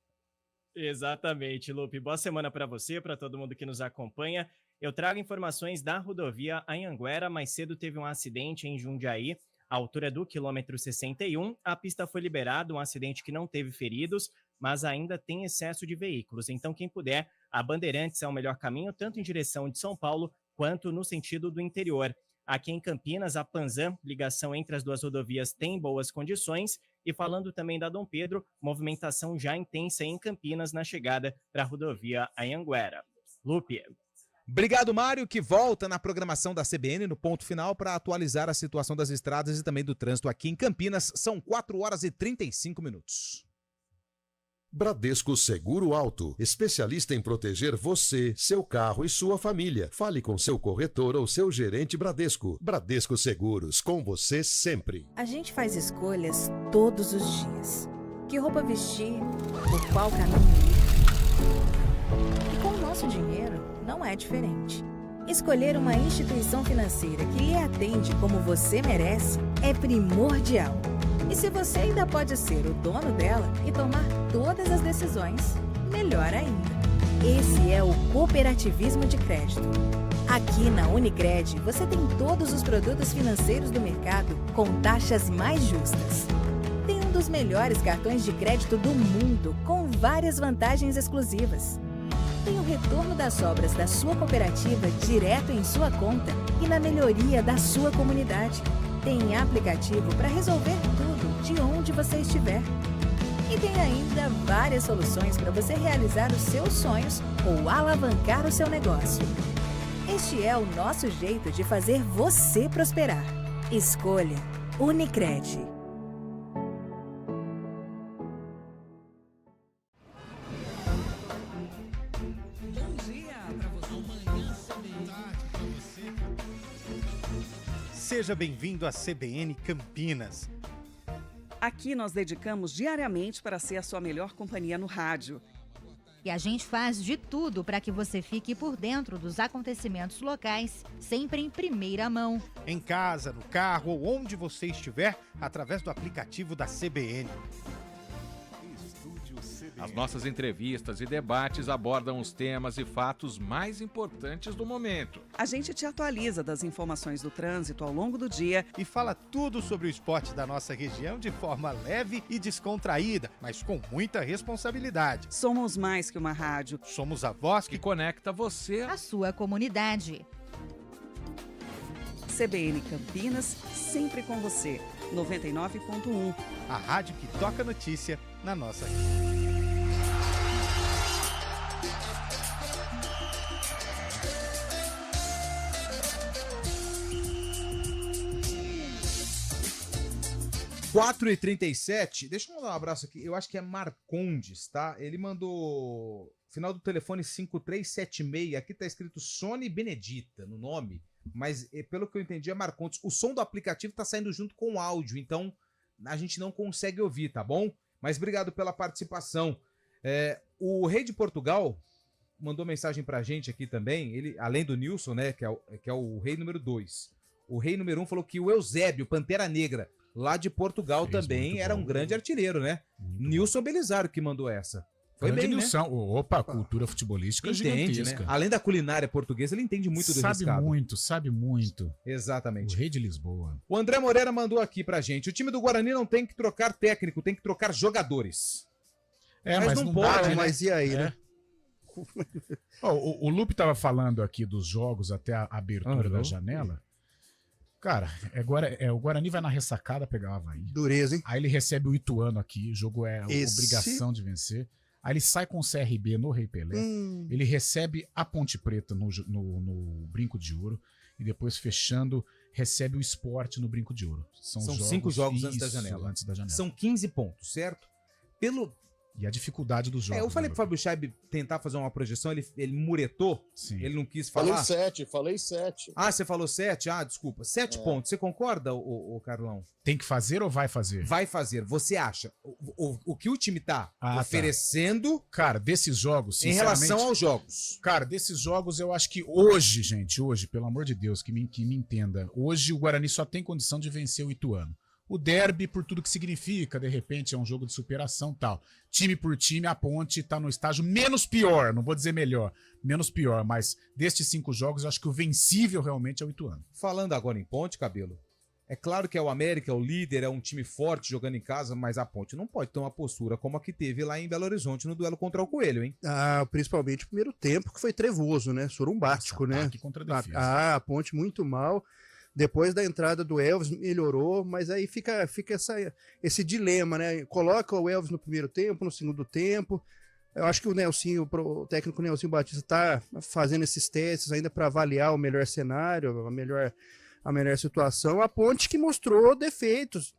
Exatamente, Lupe. Boa semana para você, para todo mundo que nos acompanha. Eu trago informações da rodovia Anhanguera. Mais cedo teve um acidente em Jundiaí, à altura do quilômetro 61. A pista foi liberada, um acidente que não teve feridos, mas ainda tem excesso de veículos. Então, quem puder, a Bandeirantes é o melhor caminho, tanto em direção de São Paulo, quanto no sentido do interior. Aqui em Campinas, a Panzan, ligação entre as duas rodovias, tem boas condições. E falando também da Dom Pedro, movimentação já intensa em Campinas na chegada para a rodovia Anhanguera. Lupe. Obrigado, Mário, que volta na programação da CBN no ponto final para atualizar a situação das estradas e também do trânsito aqui em Campinas. São 4 horas e 35 minutos. Bradesco Seguro Auto, especialista em proteger você, seu carro e sua família. Fale com seu corretor ou seu gerente Bradesco. Bradesco Seguros, com você sempre. A gente faz escolhas todos os dias. Que roupa vestir, por qual caminho ir. E com o nosso dinheiro, não é diferente. Escolher uma instituição financeira que lhe atende como você merece é primordial. E se você ainda pode ser o dono dela e tomar todas as decisões, melhor ainda. Esse é o cooperativismo de crédito. Aqui na Unicred, você tem todos os produtos financeiros do mercado com taxas mais justas. Tem um dos melhores cartões de crédito do mundo, com várias vantagens exclusivas. Tem o retorno das sobras da sua cooperativa direto em sua conta e na melhoria da sua comunidade. Tem aplicativo para resolver tudo de onde você estiver. E tem ainda várias soluções para você realizar os seus sonhos ou alavancar o seu negócio. Este é o nosso jeito de fazer você prosperar. Escolha Unicred. Seja bem-vindo à CBN Campinas. Aqui nós dedicamos diariamente para ser a sua melhor companhia no rádio. E a gente faz de tudo para que você fique por dentro dos acontecimentos locais, sempre em primeira mão. Em casa, no carro ou onde você estiver, através do aplicativo da CBN. As nossas entrevistas e debates abordam os temas e fatos mais importantes do momento. A gente te atualiza das informações do trânsito ao longo do dia e fala tudo sobre o esporte da nossa região de forma leve e descontraída, mas com muita responsabilidade. Somos mais que uma rádio. Somos a voz que conecta você à sua comunidade. CBN Campinas, sempre com você. 99.1. A rádio que toca notícia na nossa Quatro e 37, deixa eu mandar um abraço aqui, eu acho que é Marcondes, tá? Ele mandou, final do telefone 5376, aqui tá escrito Sony Benedita no nome, mas pelo que eu entendi é Marcondes. O som do aplicativo tá saindo junto com o áudio, então a gente não consegue ouvir, tá bom? Mas obrigado pela participação. O Rei de Portugal mandou mensagem pra gente aqui também, ele, além do Nilson, né, que é o Rei número 2. O Rei número 1 falou que o Eusébio, Pantera Negra, lá de Portugal, também era um grande artilheiro, né? Nilson Belisário que mandou essa. Foi grande bem, Nilson. né? Opa, cultura futebolística Entende, gigantesca. né? Além da culinária portuguesa, ele entende muito do riscado. Sabe muito. Exatamente. O Rei de Lisboa. O André Moreira mandou aqui pra gente. O time do Guarani não tem que trocar técnico, tem que trocar jogadores. Mas não pode, né? Mas e aí, né? O Lupe tava falando aqui dos jogos até a abertura da janela. Cara, o Guarani vai na ressacada pegar o Avaí. Dureza, hein? Aí ele recebe o Ituano aqui, o jogo é obrigação de vencer. Aí ele sai com o CRB no Rei Pelé. Ele recebe a Ponte Preta no Brinco de Ouro. E depois, fechando, recebe o Sport no Brinco de Ouro. São 5 jogos antes da janela. São 15 pontos, certo? E a dificuldade dos jogos. Eu falei pro Fábio Scheib tentar fazer uma projeção, ele muretou, ele não quis falar. Falei 7. Ah, você falou 7? Ah, desculpa. 7 pontos. Você concorda, o Carlão? Tem que fazer ou vai fazer? Vai fazer. Você acha? O que o time tá oferecendo... Cara, desses jogos, em relação aos jogos. Cara, desses jogos eu acho que hoje, gente, pelo amor de Deus, que me entenda, hoje o Guarani só tem condição de vencer o Ituano. O derby, por tudo que significa, de repente é um jogo de superação e tal. Time por time, a Ponte tá no estágio menos pior, não vou dizer melhor, menos pior, mas destes 5 jogos eu acho que o vencível realmente é o Ituano. Falando agora em Ponte, Cabelo, é claro que é o América, é o líder, é um time forte jogando em casa, mas a Ponte não pode ter uma postura como a que teve lá em Belo Horizonte no duelo contra o Coelho, hein? Principalmente o primeiro tempo, que foi trevoso, né? Sorumbástico, né? Contra a defesa. A Ponte muito mal. Depois da entrada do Elvis, melhorou, mas aí fica esse dilema, né? Coloca o Elvis no primeiro tempo, no segundo tempo. Eu acho que o técnico Nelsinho Batista está fazendo esses testes ainda para avaliar o melhor cenário, a melhor situação. A Ponte que mostrou defeitos.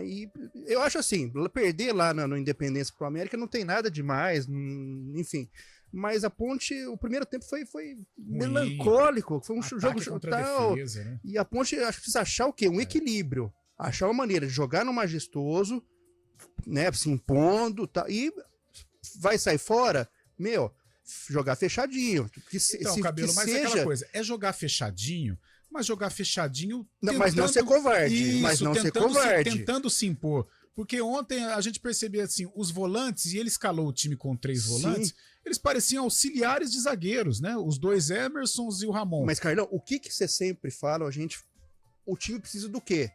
E eu acho assim, perder lá no Independência pro América não tem nada demais, enfim. Mas a Ponte, o primeiro tempo foi melancólico, foi um jogo tal. Defesa, né? E a Ponte, acho que precisa achar o quê? Um equilíbrio. Achar uma maneira de jogar no majestoso, né? Se impondo, tal. E vai sair fora, jogar fechadinho. Cabelo, mas é aquela coisa, é jogar fechadinho, mas jogar fechadinho. Mas não ser covarde. Tentando se impor. Porque ontem a gente percebia assim, os volantes, e ele escalou o time com 3 volantes, eles pareciam auxiliares de zagueiros, né? Os 2 Emersons e o Ramon. Mas, Carlão, o que você sempre fala, o time precisa do quê?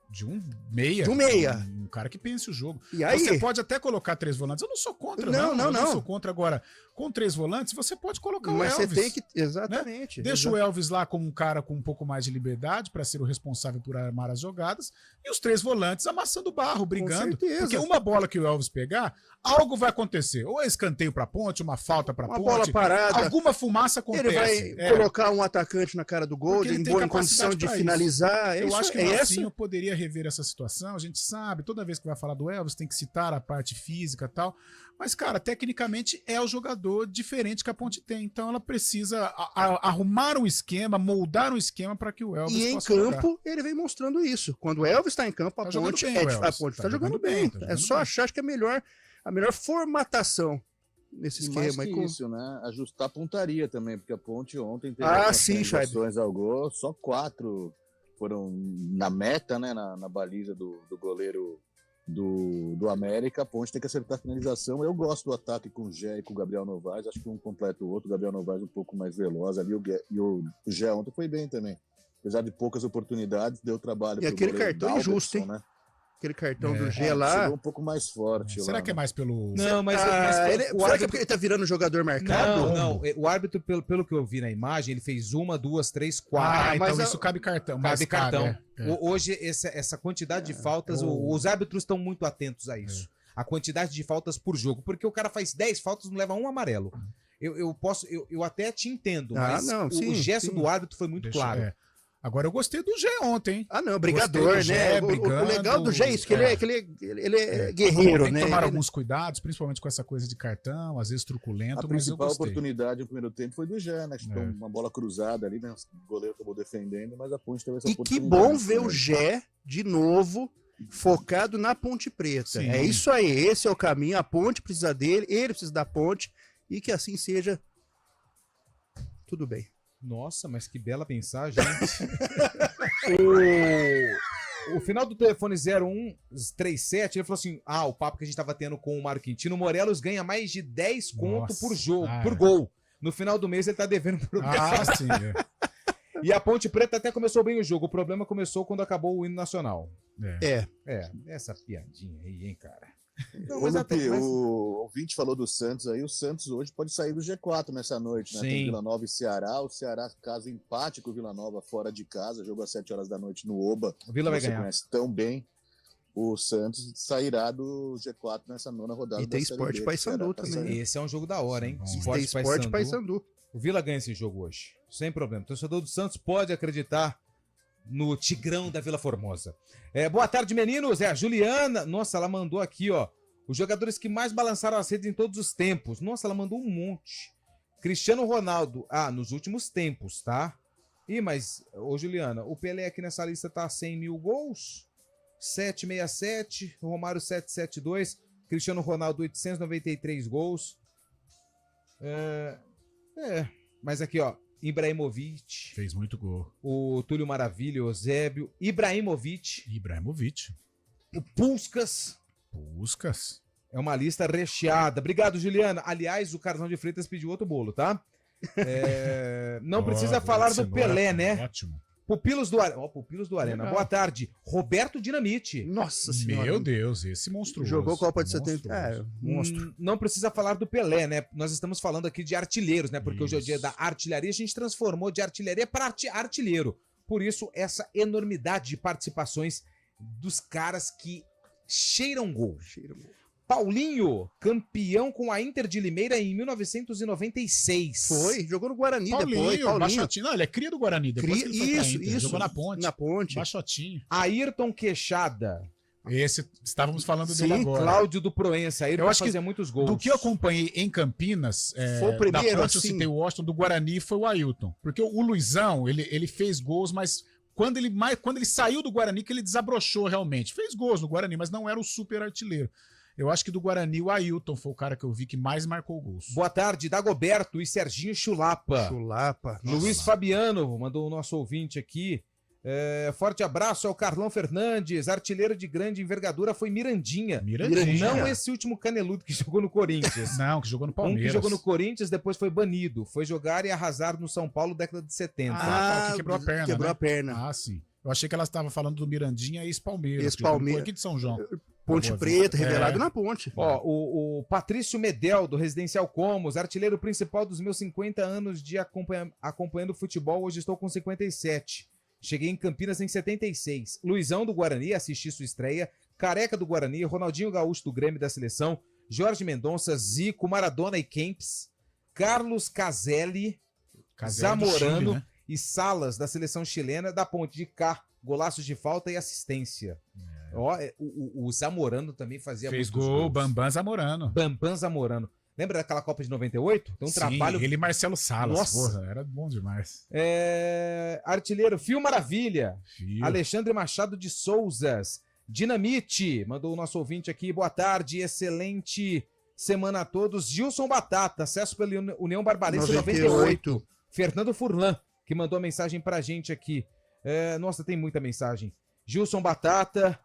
De um meia. De um meia. Um cara que pense o jogo. E aí? Você pode até colocar 3 volantes. Eu não sou contra, não. Eu não sou contra. Agora, com 3 volantes, você pode colocar o Elvis. Mas você tem que... Exatamente. Né? Deixa o Elvis lá como um cara com um pouco mais de liberdade para ser o responsável por armar as jogadas. E os 3 volantes amassando barro, brigando. Com certeza. Porque uma bola que o Elvis pegar, algo vai acontecer. Ou é escanteio pra Ponte, uma falta pra Ponte. Uma bola parada. Alguma fumaça acontece. Ele vai colocar um atacante na cara do gol, em boa condição de finalizar. Eu acho que eu poderia rever essa situação. A gente sabe, toda vez que vai falar do Elvis, tem que citar a parte física e tal. Mas, cara, tecnicamente é o jogador diferente que a Ponte tem. Então ela precisa arrumar um esquema, moldar um esquema para que o Elvis possa jogar. E em campo, ele vem mostrando isso. Quando o Elvis está em campo, a Ponte está jogando bem. É só achar, acho que a melhor formatação nesse esquema. Mais que isso, né? Ajustar a pontaria também, porque a Ponte ontem teve finalizações ao gol, só 4 foram na meta, né? Na baliza do goleiro do América. A Ponte tem que acertar a finalização. Eu gosto do ataque com o Gé e com o Gabriel Novaes. Acho que um completa o outro. O Gabriel Novaes um pouco mais veloz ali. E o Gé ontem foi bem também. Apesar de poucas oportunidades, deu trabalho. E aquele cartão injusto, hein? Né? Aquele cartão do G lá. Chegou um pouco mais forte. Será que é mais pelo. Não, mas. Será que é porque ele tá virando jogador marcado? Não. O árbitro, pelo que eu vi na imagem, ele fez 1, 2, 3, 4. Então isso cabe cartão. Cabe cartão. Hoje, essa quantidade de faltas, os árbitros estão muito atentos a isso. a quantidade de faltas por jogo, porque o cara faz 10 faltas e não leva um amarelo. Eu até te entendo, mas o gesto do árbitro foi muito claro. Agora eu gostei do Gé ontem, hein? Ah, não, brigador, né? O legal do Gé é isso, que ele é guerreiro, tem né? que tomar alguns cuidados, principalmente com essa coisa de cartão, às vezes truculento, A principal oportunidade no primeiro tempo foi do Gé, né? Chutou uma bola cruzada ali, né? O goleiro acabou defendendo, mas a Ponte teve essa oportunidade. E que bom ver o Gé de novo focado na Ponte Preta. Sim. É isso aí, esse é o caminho, a Ponte precisa dele, ele precisa da Ponte, e que assim seja. Tudo bem. Nossa, mas que bela mensagem. O final do telefone 0137, ele falou assim: o papo que a gente tava tendo com o Mário Quintino, o Morelos ganha mais de 10 conto por jogo, por gol. No final do mês ele tá devendo pro sim. E a Ponte Preta até começou bem o jogo, o problema começou quando acabou o hino nacional. Essa piadinha aí, hein, cara. Não, mas o ouvinte falou do Santos aí, o Santos hoje pode sair do G4 nessa noite, né? Sim. Tem Vila Nova e Ceará, o Ceará caso empate com o Vila Nova fora de casa, jogo às 7 horas da noite no Oba, o Vila vai ganhar. Conhece tão bem, o Santos sairá do G4 nessa nona rodada. E tem Sport Paysandu também. Esse é um jogo da hora, hein? Tem Sport Paysandu. O Vila ganha esse jogo hoje, sem problema. O torcedor do Santos pode acreditar no Tigrão da Vila Formosa. Boa tarde, meninos. A Juliana. Nossa, ela mandou aqui, ó. Os jogadores que mais balançaram as redes em todos os tempos. Nossa, ela mandou um monte. Cristiano Ronaldo. nos últimos tempos, tá? Mas, Juliana, o Pelé aqui nessa lista tá 100 mil gols. 767. O Romário 772. Cristiano Ronaldo 893 gols. Mas aqui, ó. Ibrahimovic. Fez muito gol. O Túlio Maravilha, o Eusébio. Ibrahimovic. O Puskas. É uma lista recheada. Obrigado, Juliana. Aliás, o Carlão de Freitas pediu outro bolo, tá? Não precisa falar do Pelé, né? Ótimo. Pupilos do Arena. Pupilos do Arena. Boa tarde. Roberto Dinamite. Nossa Senhora. Meu Deus, esse monstruoso. Jogou Copa de 70. Monstro. Não precisa falar do Pelé, né? Nós estamos falando aqui de artilheiros, né? Porque hoje é o dia da artilharia. A gente transformou de artilharia para artilheiro. Por isso, essa enormidade de participações dos caras que cheiram gol. Paulinho, campeão com a Inter de Limeira em 1996. Foi, jogou no Guarani depois. Paulinho. Baixotinho. Não, ele é cria do Guarani. Depois que ele foi pra Inter, jogou na Ponte. Na Ponte. Baixotinho. Ayrton Queixada. Esse, estávamos falando dele agora. Cláudio do Proença. Ayrton eu acho fazia que muitos gols. Do que eu acompanhei em Campinas, foi o primeiro, da Ponte eu citei o Washington, do Guarani foi o Ailton. Porque o Luizão, ele fez gols, mas quando ele saiu do Guarani que ele desabrochou realmente. Fez gols no Guarani, mas não era o super artilheiro. Eu acho que do Guarani, o Ailton foi o cara que eu vi que mais marcou gols. Boa tarde, Dagoberto e Serginho Chulapa. Luiz Fabiano, mandou o nosso ouvinte aqui. Forte abraço ao Carlão Fernandes. Artilheiro de grande envergadura foi Mirandinha. Não esse último caneludo que jogou no Corinthians. Não, que jogou no Palmeiras. Que jogou no Corinthians, depois foi banido. Foi jogar e arrasar no São Paulo década de 70. Que quebrou a perna. Quebrou a perna. Sim. Eu achei que ela estava falando do Mirandinha e ex-Palmeiras. Ex-Palmeiras. Aqui de São João. Ponte Preta, revelado na Ponte. Ó, o Patrício Medel, do Residencial Comos, artilheiro principal dos meus 50 anos de acompanhando futebol, hoje estou com 57. Cheguei em Campinas em 76. Luizão do Guarani, assisti sua estreia. Careca do Guarani, Ronaldinho Gaúcho do Grêmio da Seleção, Jorge Mendonça, Zico, Maradona e Kempis, Carlos Caselli Zamorano Chile, né? E Salas da Seleção Chilena, da Ponte de Cá, golaços de falta e assistência. Ó, o Zamorano também fez gol, Bambam Zamorano. Lembra daquela Copa de 98? Então, trabalho... ele e Marcelo Salas. Nossa. Porra, era bom demais. Artilheiro, Fio Maravilha. Alexandre Machado de Souzas. Dinamite, mandou o nosso ouvinte aqui. Boa tarde, excelente semana a todos. Gilson Batata, acesso pela União Barbarense 98. Fernando Furlan, que mandou a mensagem pra gente aqui. Nossa, tem muita mensagem. Gilson Batata.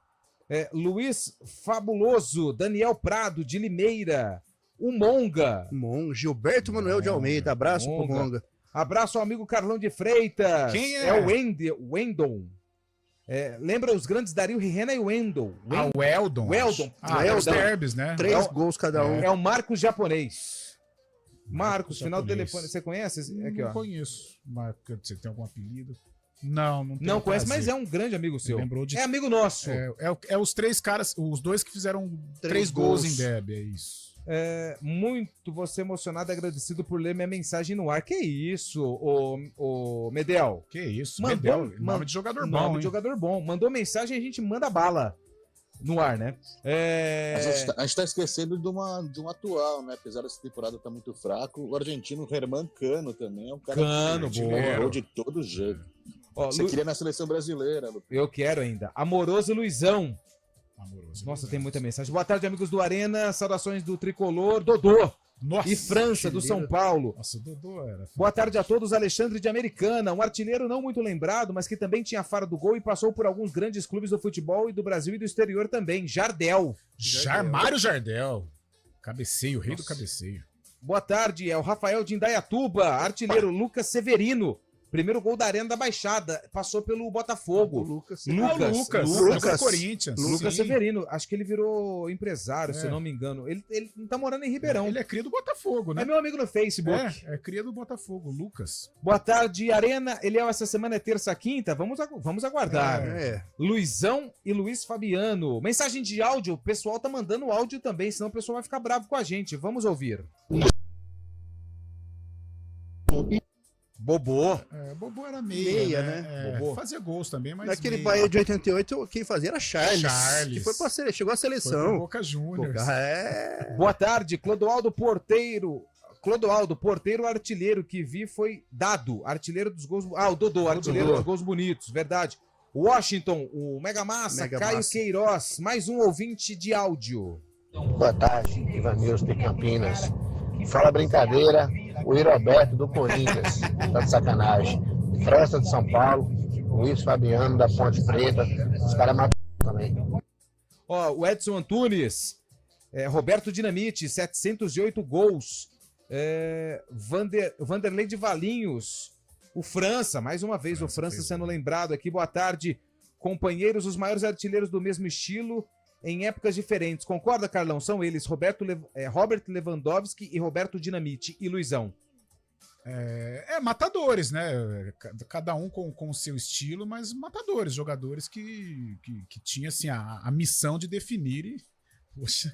Luiz Fabuloso, Daniel Prado, de Limeira. O Monga. Gilberto Manuel de Almeida. Abraço pro Monga. Abraço ao amigo Carlão de Freitas. Quem é? É o Wendon. Lembra os grandes Dario Rihena e o Wendon. O Eldon. Os derbys, né? 3 gols cada um. É o Marcos japonês. Marcos, final do telefone. Você conhece? Aqui, ó. Não conheço. Você tem algum apelido? Não Não conhece, mas é um grande amigo seu. Lembrou de... É amigo nosso. É os 3 caras, os 2 que fizeram 3 gols em derby, é isso. Muito você emocionado e agradecido por ler minha mensagem no ar. Que isso, o Medel? Que isso, Medel, nome de jogador bom. Nome de jogador bom. Mandou mensagem e a gente manda bala no ar, né? A gente tá esquecendo de um atual, né? Apesar dessa temporada estar muito fraco, o argentino Germán Cano também é um cara que ganhou de todo jeito. Você queria na seleção brasileira, Lupe. Eu quero ainda. Amoroso Luizão. Nossa, tem muita mensagem. Boa tarde, amigos do Arena. Saudações do Tricolor. Dodô. Nossa, e França, do São Paulo. Nossa, o Dodô era... Boa tarde a todos. Alexandre de Americana. Um artilheiro não muito lembrado, mas que também tinha a fara do gol e passou por alguns grandes clubes do futebol e do Brasil e do exterior também. Jardel. Mário Jardel. Cabeceio, rei do cabeceio. Boa tarde. É o Rafael de Indaiatuba. Artilheiro Lucas Severino. Primeiro gol da Arena da Baixada. Passou pelo Botafogo. Lucas Corinthians. Lucas Severino. Acho que ele virou empresário, se eu não me engano. Ele tá morando em Ribeirão. Ele é cria do Botafogo, né? É meu amigo no Facebook. É cria do Botafogo, Lucas. Boa tarde, Arena. Eliel, essa semana é terça, quinta. Vamos aguardar. Luizão e Luiz Fabiano. Mensagem de áudio. O pessoal tá mandando áudio também, senão o pessoal vai ficar bravo com a gente. Vamos ouvir. Bobô. Bobô era meia, né? Bobô. Fazia gols também, mas naquele Bahia de 88, quem fazia era Charles. Que foi chegou à seleção. Foi Boca Juniors. Boa tarde, Clodoaldo Porteiro. Clodoaldo, porteiro artilheiro que vi foi Dado, artilheiro dos gols... o Dodô, artilheiro dos gols bonitos, verdade. Washington, o Mega Massa, Caio Queiroz, mais um ouvinte de áudio. Boa tarde, Ivanilson de Campinas. Fala brincadeira, o Roberto do Corinthians, tá de sacanagem. França de São Paulo, Luiz Fabiano da Ponte Preta, os caras matam também. O Edson Antunes, Roberto Dinamite, 708 gols. Vanderlei de Valinhos, o França, mais uma vez o França sendo lembrado aqui. Boa tarde, companheiros, os maiores artilheiros do mesmo estilo em épocas diferentes. Concorda, Carlão? São eles, Robert Lewandowski e Roberto Dinamite e Luizão. Matadores, né? Cada um com o seu estilo, mas matadores, jogadores que tinham assim, a missão de definir e, poxa,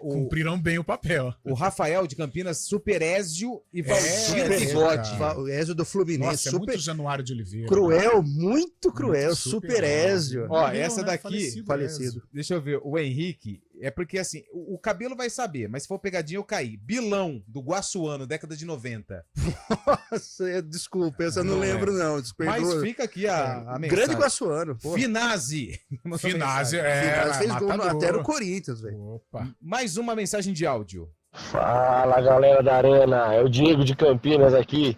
cumpriram bem o papel. O Rafael de Campinas, Super Ézio e Valdir Bigode. O Ézio do Fluminense. Nossa, muito Januário de Oliveira. Cruel, muito cruel. Super Ézio. Essa daqui... Falecido. Deixa eu ver. O Henrique... É porque, assim, o cabelo vai saber, mas se for pegadinha eu caí. Bilão, do Guaçuano, década de 90. Nossa, desculpa, essa eu não lembro não. Mas fica aqui a mensagem. Grande Guaçuano. Finazzi. Finazzi fez gol até no Corinthians, velho. Mais uma mensagem de áudio. Fala, galera da Arena. É o Diego de Campinas aqui,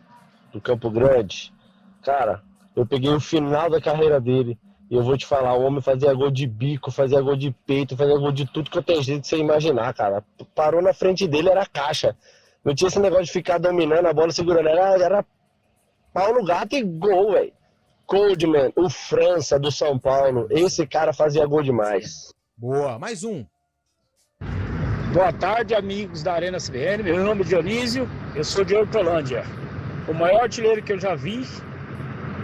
do Campo Grande. Cara, eu peguei o final da carreira dele. E eu vou te falar, o homem fazia gol de bico, fazia gol de peito, fazia gol de tudo que eu tenho jeito de você imaginar, cara. Parou na frente dele, era caixa. Não tinha esse negócio de ficar dominando a bola, segurando. Era pau no gato e gol, velho. Coldman, o França do São Paulo. Esse cara fazia gol demais. Boa, mais um. Boa tarde, amigos da Arena CBN. Meu nome é Dionísio, eu sou de Hortolândia. O maior artilheiro que eu já vi,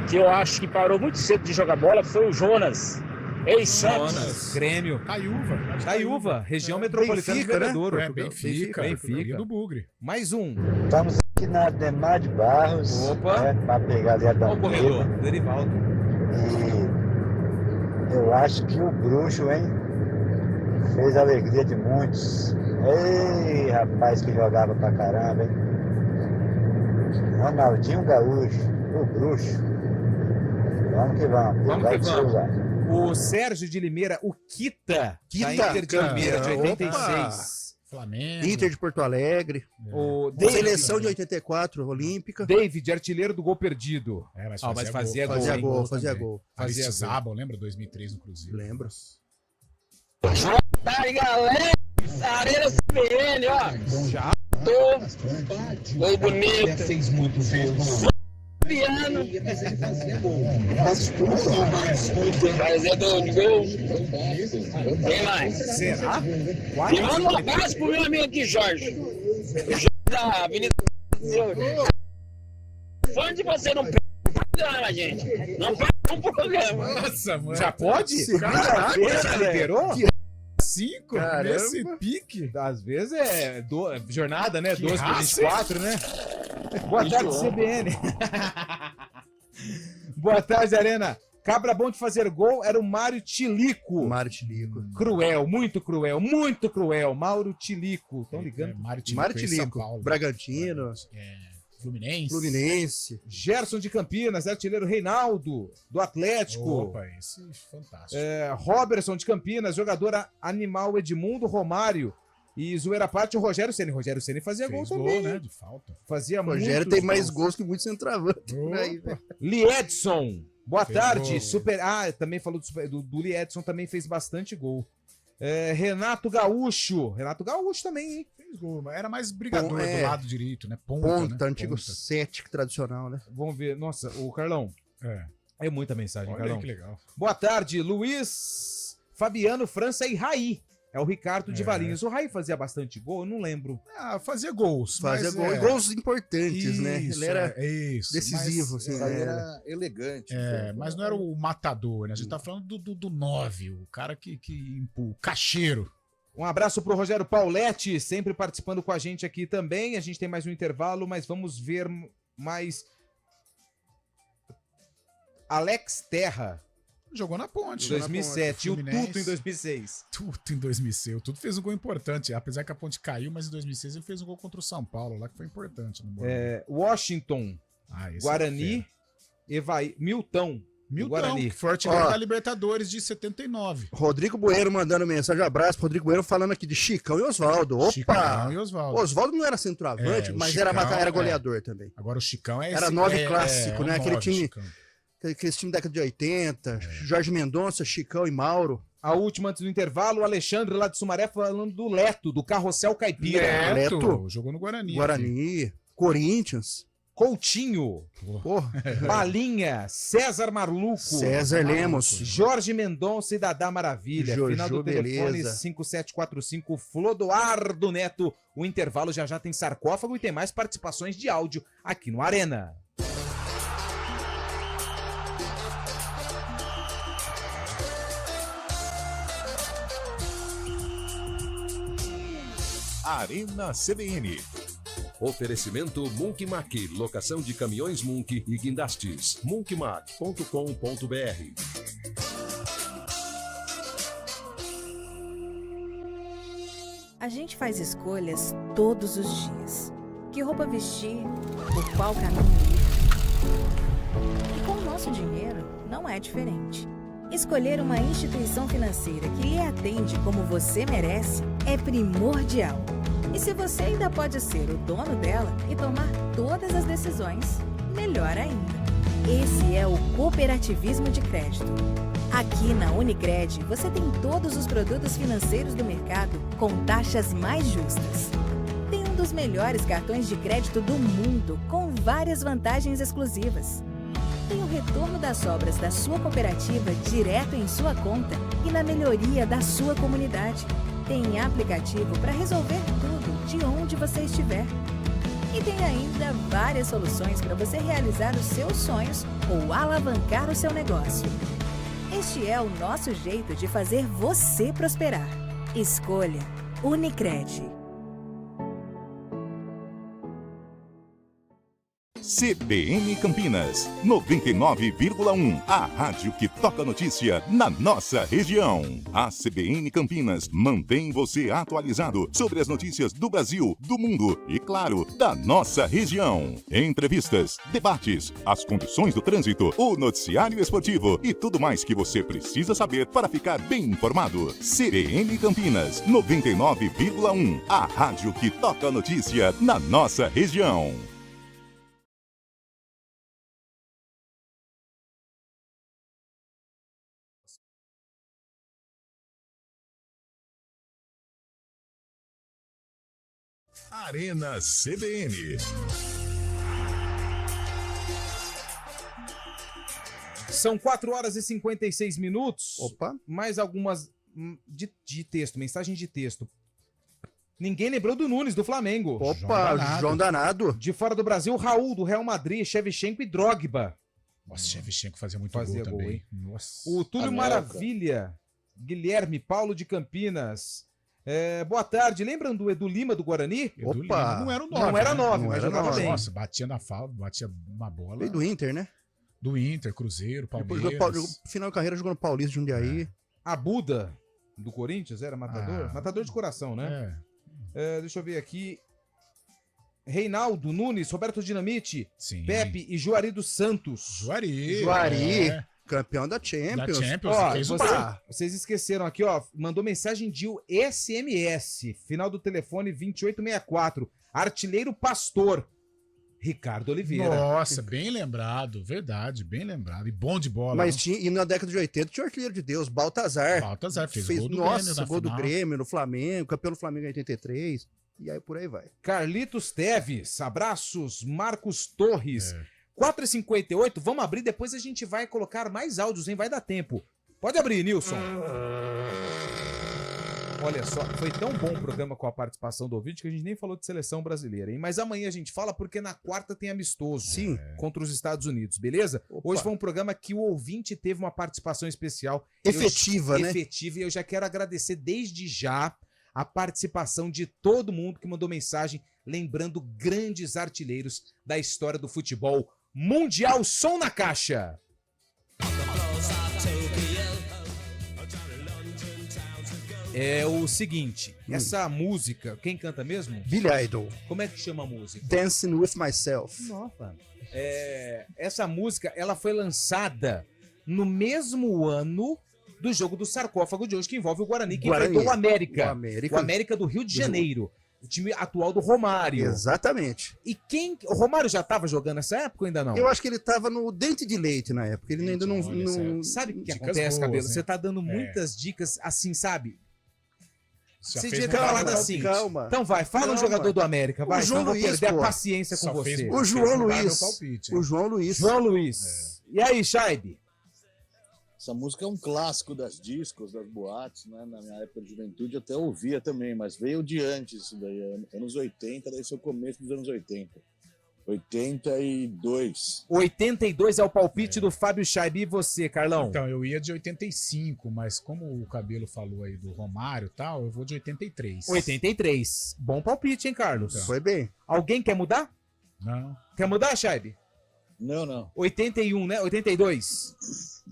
que eu acho que parou muito cedo de jogar bola, foi o Jonas. Ex-Santos. Grêmio. Caiúva, região metropolitana de Bebedouro. Benfica. Do Bugre. Mais um. Estamos aqui na Ademar de Barros. Opa. Para pegar ali a corredor, Derivaldo. E eu acho que o Bruxo, hein, fez a alegria de muitos. Ei, rapaz, que jogava pra caramba, hein. Ronaldinho Gaúcho, o Bruxo. Vamos que vamos. O Sérgio de Limeira, o Kita da Inter de Limeira, de 86. Flamengo. Inter de Porto Alegre. O Seleção de 84, Olímpica. David, artilheiro do gol perdido. Mas fazia gol. Fazia Zabal, lembra? 2003 no Cruzeiro. Lembro. Boa tarde, galera. Arena CBN, ó. Já. Gol bonito. Fez muito gol. Fabiano. Fazedor de gol. Quem mais? Será? E manda um abraço pro meu amigo aqui, Jorge. O Jorge da Avenida. Fã de você não perde. programa, gente. Não para o programa. Nossa, mano. Já pode? Segunda-feira, Já liberou? 5? Nesse pique? Às vezes é jornada, né? Que 12 para raça, 24, né? Boa tarde, CBN. Boa tarde, Arena. Cabra bom de fazer gol era o Mário Tilico. Mário Tilico. Cruel, muito cruel, muito cruel. Mauro Tilico. Estão ligando? Mário Tilico. Bragantino. Fluminense. Gerson de Campinas, artilheiro Reinaldo, do Atlético. Opa, esse é fantástico. Robertson de Campinas, jogador animal Edmundo Romário. E zoeira à parte, o Rogério Ceni. Rogério Ceni fazia gol também. Né? De falta. Fazia muito. Rogério tem mais gols que muitos centroavantes. Liedson. Boa Fez tarde. gol, Também falou do Liedson, também fez bastante gol. Renato Gaúcho. Renato Gaúcho também, hein? Fez gol, mas era mais brigador do lado direito, né? Ponta, né? Antigo Celtic tradicional, né? Vamos ver. Nossa, o Carlão. É muita mensagem, Olha Carlão. que legal. Boa tarde, Luiz, Fabiano, França e Raí. É o Ricardo de Valinhos. O Raí fazia bastante gol? Eu não lembro. Fazia gols. Fazia gol, e gols importantes, né? Isso, Ele era decisivo. Mas, assim, era elegante. Mas não era o matador, né? A gente tá falando do 9, o cara que empurra, o cacheiro. Um abraço pro Rogério Pauletti, sempre participando com a gente aqui também. A gente tem mais um intervalo, mas vamos ver mais. Alex Terra. Jogou na Ponte. 2007. E o Tuto em 2006. Tuto em 2006. O Tuto fez um gol importante. Apesar que a Ponte caiu, mas em 2006 ele fez um gol contra o São Paulo, lá que foi importante. Washington, Guarani, Milton. Guarani. Que foi artilheiro da Libertadores de 79. Rodrigo Bueno mandando mensagem, abraço. Rodrigo Bueno falando aqui de Chicão e Oswaldo. Opa! Chicão e Oswaldo. Oswaldo não era centroavante, mas Chicão, era goleador também. Agora o Chicão era 9 clássico, né? Aquele time... Aquele time da década de 80, Jorge Mendonça, Chicão e Mauro. A última antes do intervalo, o Alexandre lá de Sumaré falando do Leto, do Carrossel Caipira. Leto. Jogou no Guarani. Guarani, Corinthians. Coutinho. Balinha, César Marluco. César Lemos. Jorge Mendonça e Dadá Maravilha. Jojo, final do telefone beleza. 5745, Flodoardo Neto. O intervalo já tem sarcófago e tem mais participações de áudio aqui no Arena. Arena CBN. Oferecimento Munk Mac, locação de caminhões Munk e guindastes. munkmac.com.br. A gente faz escolhas todos os dias. Que roupa vestir, por qual caminho ir. E com o nosso dinheiro, não é diferente. Escolher uma instituição financeira que lhe atende como você merece é primordial. E se você ainda pode ser o dono dela e tomar todas as decisões, melhor ainda. Esse é o cooperativismo de crédito. Aqui na Unicred, você tem todos os produtos financeiros do mercado com taxas mais justas. Tem um dos melhores cartões de crédito do mundo, com várias vantagens exclusivas. Tem o retorno das obras da sua cooperativa direto em sua conta e na melhoria da sua comunidade. Tem aplicativo para resolver tudo de onde você estiver. E tem ainda várias soluções para você realizar os seus sonhos ou alavancar o seu negócio. Este é o nosso jeito de fazer você prosperar. Escolha Unicred. CBN Campinas, 99,1. A rádio que toca notícia na nossa região. A CBN Campinas mantém você atualizado sobre as notícias do Brasil, do mundo e, claro, da nossa região. Entrevistas, debates, as condições do trânsito, o noticiário esportivo e tudo mais que você precisa saber para ficar bem informado. CBN Campinas, 99,1. A rádio que toca notícia na nossa região. Arena CBN. São 4 horas e 56 minutos. Opa. Mais algumas de texto, mensagem de texto. Ninguém lembrou do Nunes, do Flamengo. Opa, João Danado. De fora do Brasil, Raul, do Real Madrid, Shevchenko e Drogba. Nossa, Shevchenko fazia muito gol também. Nossa. O Túlio Maravilha, Guilherme Paulo de Campinas. Boa tarde. Lembram do Edu Lima do Guarani? Edu Lima não era o 9. Não era 9, né? mas jogava bem. Nossa, batia na falta, batia uma bola. Veio do Inter, né? Do Inter, Cruzeiro, Palmeiras. Depois, final de carreira, jogou no Paulista, Jundiaí. A Buda do Corinthians era matador? Matador de coração, né? Deixa eu ver aqui. Reinaldo Nunes, Roberto Dinamite, Pepe e Juari dos Santos. Juari, campeão da Champions. Vocês esqueceram aqui, ó. Mandou mensagem de SMS. Final do telefone 2864. Artilheiro Pastor. Ricardo Oliveira. Nossa, bem lembrado. Verdade, bem lembrado. E bom de bola. Mas e na década de 80 tinha o artilheiro de Deus, Baltazar. Baltazar fez gol do Grêmio. Nossa, gol do Grêmio, no Flamengo, campeão do Flamengo em 83. E aí por aí vai. Carlitos Teves, abraços. Marcos Torres. 4h58, vamos abrir, depois a gente vai colocar mais áudios, hein? Vai dar tempo. Pode abrir, Nilson. Olha só, foi tão bom o programa com a participação do ouvinte que a gente nem falou de seleção brasileira, hein? Mas amanhã a gente fala porque na quarta tem amistoso. Sim. Contra os Estados Unidos, beleza? Hoje foi um programa que o ouvinte teve uma participação especial. Efetiva, né? Efetiva, e eu já quero agradecer desde já a participação de todo mundo que mandou mensagem lembrando grandes artilheiros da história do futebol mundial. Som na caixa. É o seguinte, essa música, quem canta mesmo? Billy Idol. Como é que chama a música? Dancing with Myself. Nossa. Essa música, ela foi lançada no mesmo ano do jogo do sarcófago de hoje, que envolve o Guarani, que enfrentou o América. O América do Rio de Janeiro. O time atual do Romário. Exatamente. E o Romário já estava jogando nessa época ou ainda não? Eu acho que ele estava no Dente de Leite na época. Ele ainda não... Sabe o que acontece, Cabelo? Você tá dando muitas dicas assim, sabe? Você devia ter falado assim. Calma. Então vai, fala um jogador do América, vai. O João Luiz, perder a paciência com você. O João Luiz. O João Luiz. João Luiz. E aí, Shaibe? Essa música é um clássico das discos, das boates, né? Na minha época de juventude eu até ouvia também, mas veio de antes isso daí, anos 80, daí foi o começo dos anos 80. 82. 82 é o palpite do Fábio Shaibe. E você, Carlão? Então, eu ia de 85, mas como o Cabelo falou aí do Romário e tal, eu vou de 83. 83. Bom palpite, hein, Carlos? Então. Foi bem. Alguém quer mudar? Não. Quer mudar, Shaibe? Não. 81, né? 82.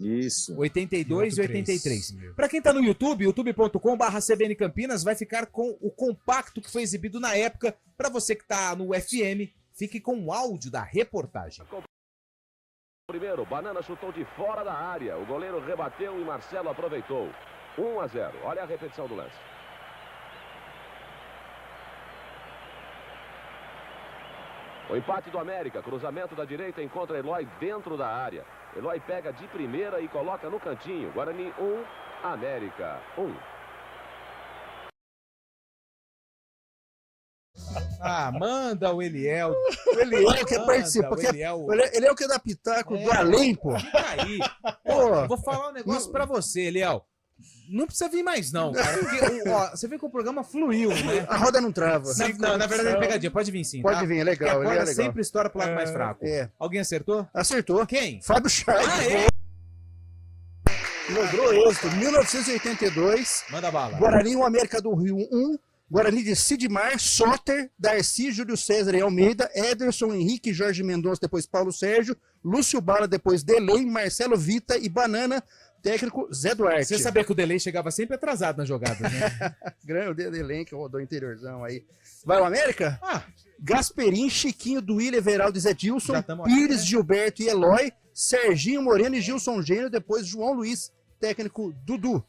Isso. 82 e 83. Para quem tá no YouTube, youtube.com/CBN Campinas, vai ficar com o compacto que foi exibido na época. Para você que tá no FM, fique com o áudio da reportagem. Primeiro, Banana chutou de fora da área. O goleiro rebateu e Marcelo aproveitou. 1-0. Olha a repetição do lance. O empate do América, cruzamento da direita, encontra Eloy dentro da área. Eloy pega de primeira e coloca no cantinho. Guarani 1, América 1. Manda o Eliel. O Eliel quer participar. Ele é o que dá pitaco do além, pô. Fica aí. Pô, vou falar um negócio pra você, Eliel. Não precisa vir mais, não, cara. Porque você vê que o programa fluiu, né? A roda não trava. Na verdade é pegadinha. Pode vir sim. Pode vir, é legal. Porque agora é legal. sempre estoura pro lado mais fraco. Alguém acertou? Acertou. Quem? Fábio Shaibe. Logrou êxito. 1982. Manda bala. Guarani 1, América do Rio 1. Guarani de Sidmar, Soter, Darcy, Júlio César e Almeida, Ederson, Henrique, Jorge Mendonça, depois Paulo Sérgio, Lúcio Bala, depois Delay, Marcelo Vita e Banana, técnico Zé Duarte. Você sabia que o Delay chegava sempre atrasado nas jogadas, né? Grande Delay que rodou interiorzão aí. Vai o América? Gasperim, Chiquinho, Duílio, Everaldo e Zé Dilson, Pires, aqui, né? Gilberto e Eloy, Serginho Moreno e Gilson Gênio, depois João Luiz, técnico Dudu.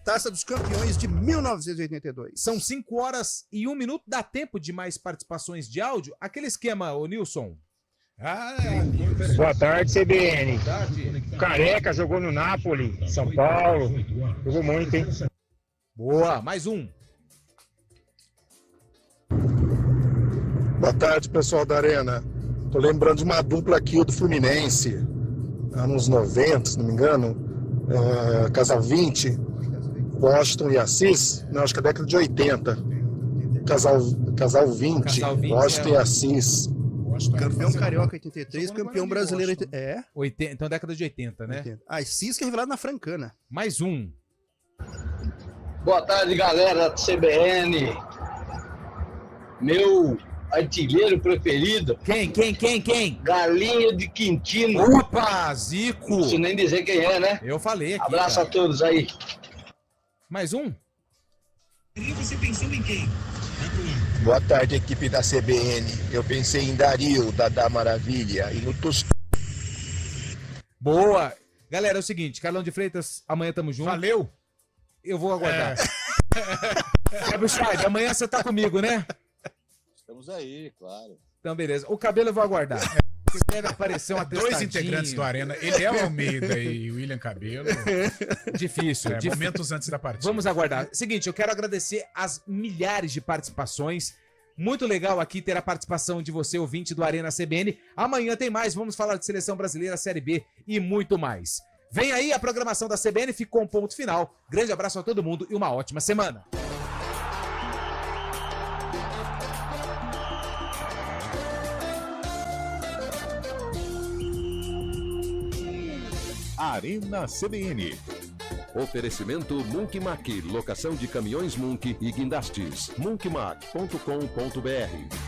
Taça dos Campeões de 1982. São 5 horas e 1 minuto. Dá tempo de mais participações de áudio? Aquele esquema, ô Nilson. Boa tarde, CBN. Boa tarde. Careca jogou no Napoli, São Paulo. Jogou muito, hein? Boa, mais um. Boa tarde, pessoal da Arena. Tô lembrando de uma dupla aqui, o do Fluminense, anos 90, se não me engano. Casal 20. Washington e Assis, não, acho que é década de 80. Casal 20, Washington e Assis. Campeão carioca 83, campeão brasileiro. É? 80, então década de 80, né? 80. Ah, Cisca revelado na Francana. Mais um. Boa tarde, galera do CBN. Meu artilheiro preferido. Quem? Galinha de Quintino. Opa, Zico. Não preciso nem dizer quem é, né? Eu falei aqui. Abraço cara. a todos aí. Mais um? Você pensou em quem? Boa tarde, equipe da CBN. Eu pensei em Dario, da Maravilha, e no Tostão. Boa. Galera, é o seguinte, Carlão de Freitas, amanhã tamo junto. Valeu. Eu vou aguardar. Fábio Scheid, amanhã você tá comigo, né? Estamos aí, claro. Então, beleza. O cabelo eu vou aguardar. Deve aparecer uma Dois integrantes do Arena, Eliel Almeida e William Cabelo. Difícil. Momentos antes da partida. Vamos aguardar. Seguinte, eu quero agradecer as milhares de participações. Muito legal aqui ter a participação de você, ouvinte do Arena CBN. Amanhã tem mais, vamos falar de Seleção Brasileira, Série B e muito mais. Vem aí a programação da CBN, ficou um ponto final. Grande abraço a todo mundo e uma ótima semana. Arena CBN. Oferecimento Munk Mac, locação de caminhões Munk e guindastes. Munkmac.com.br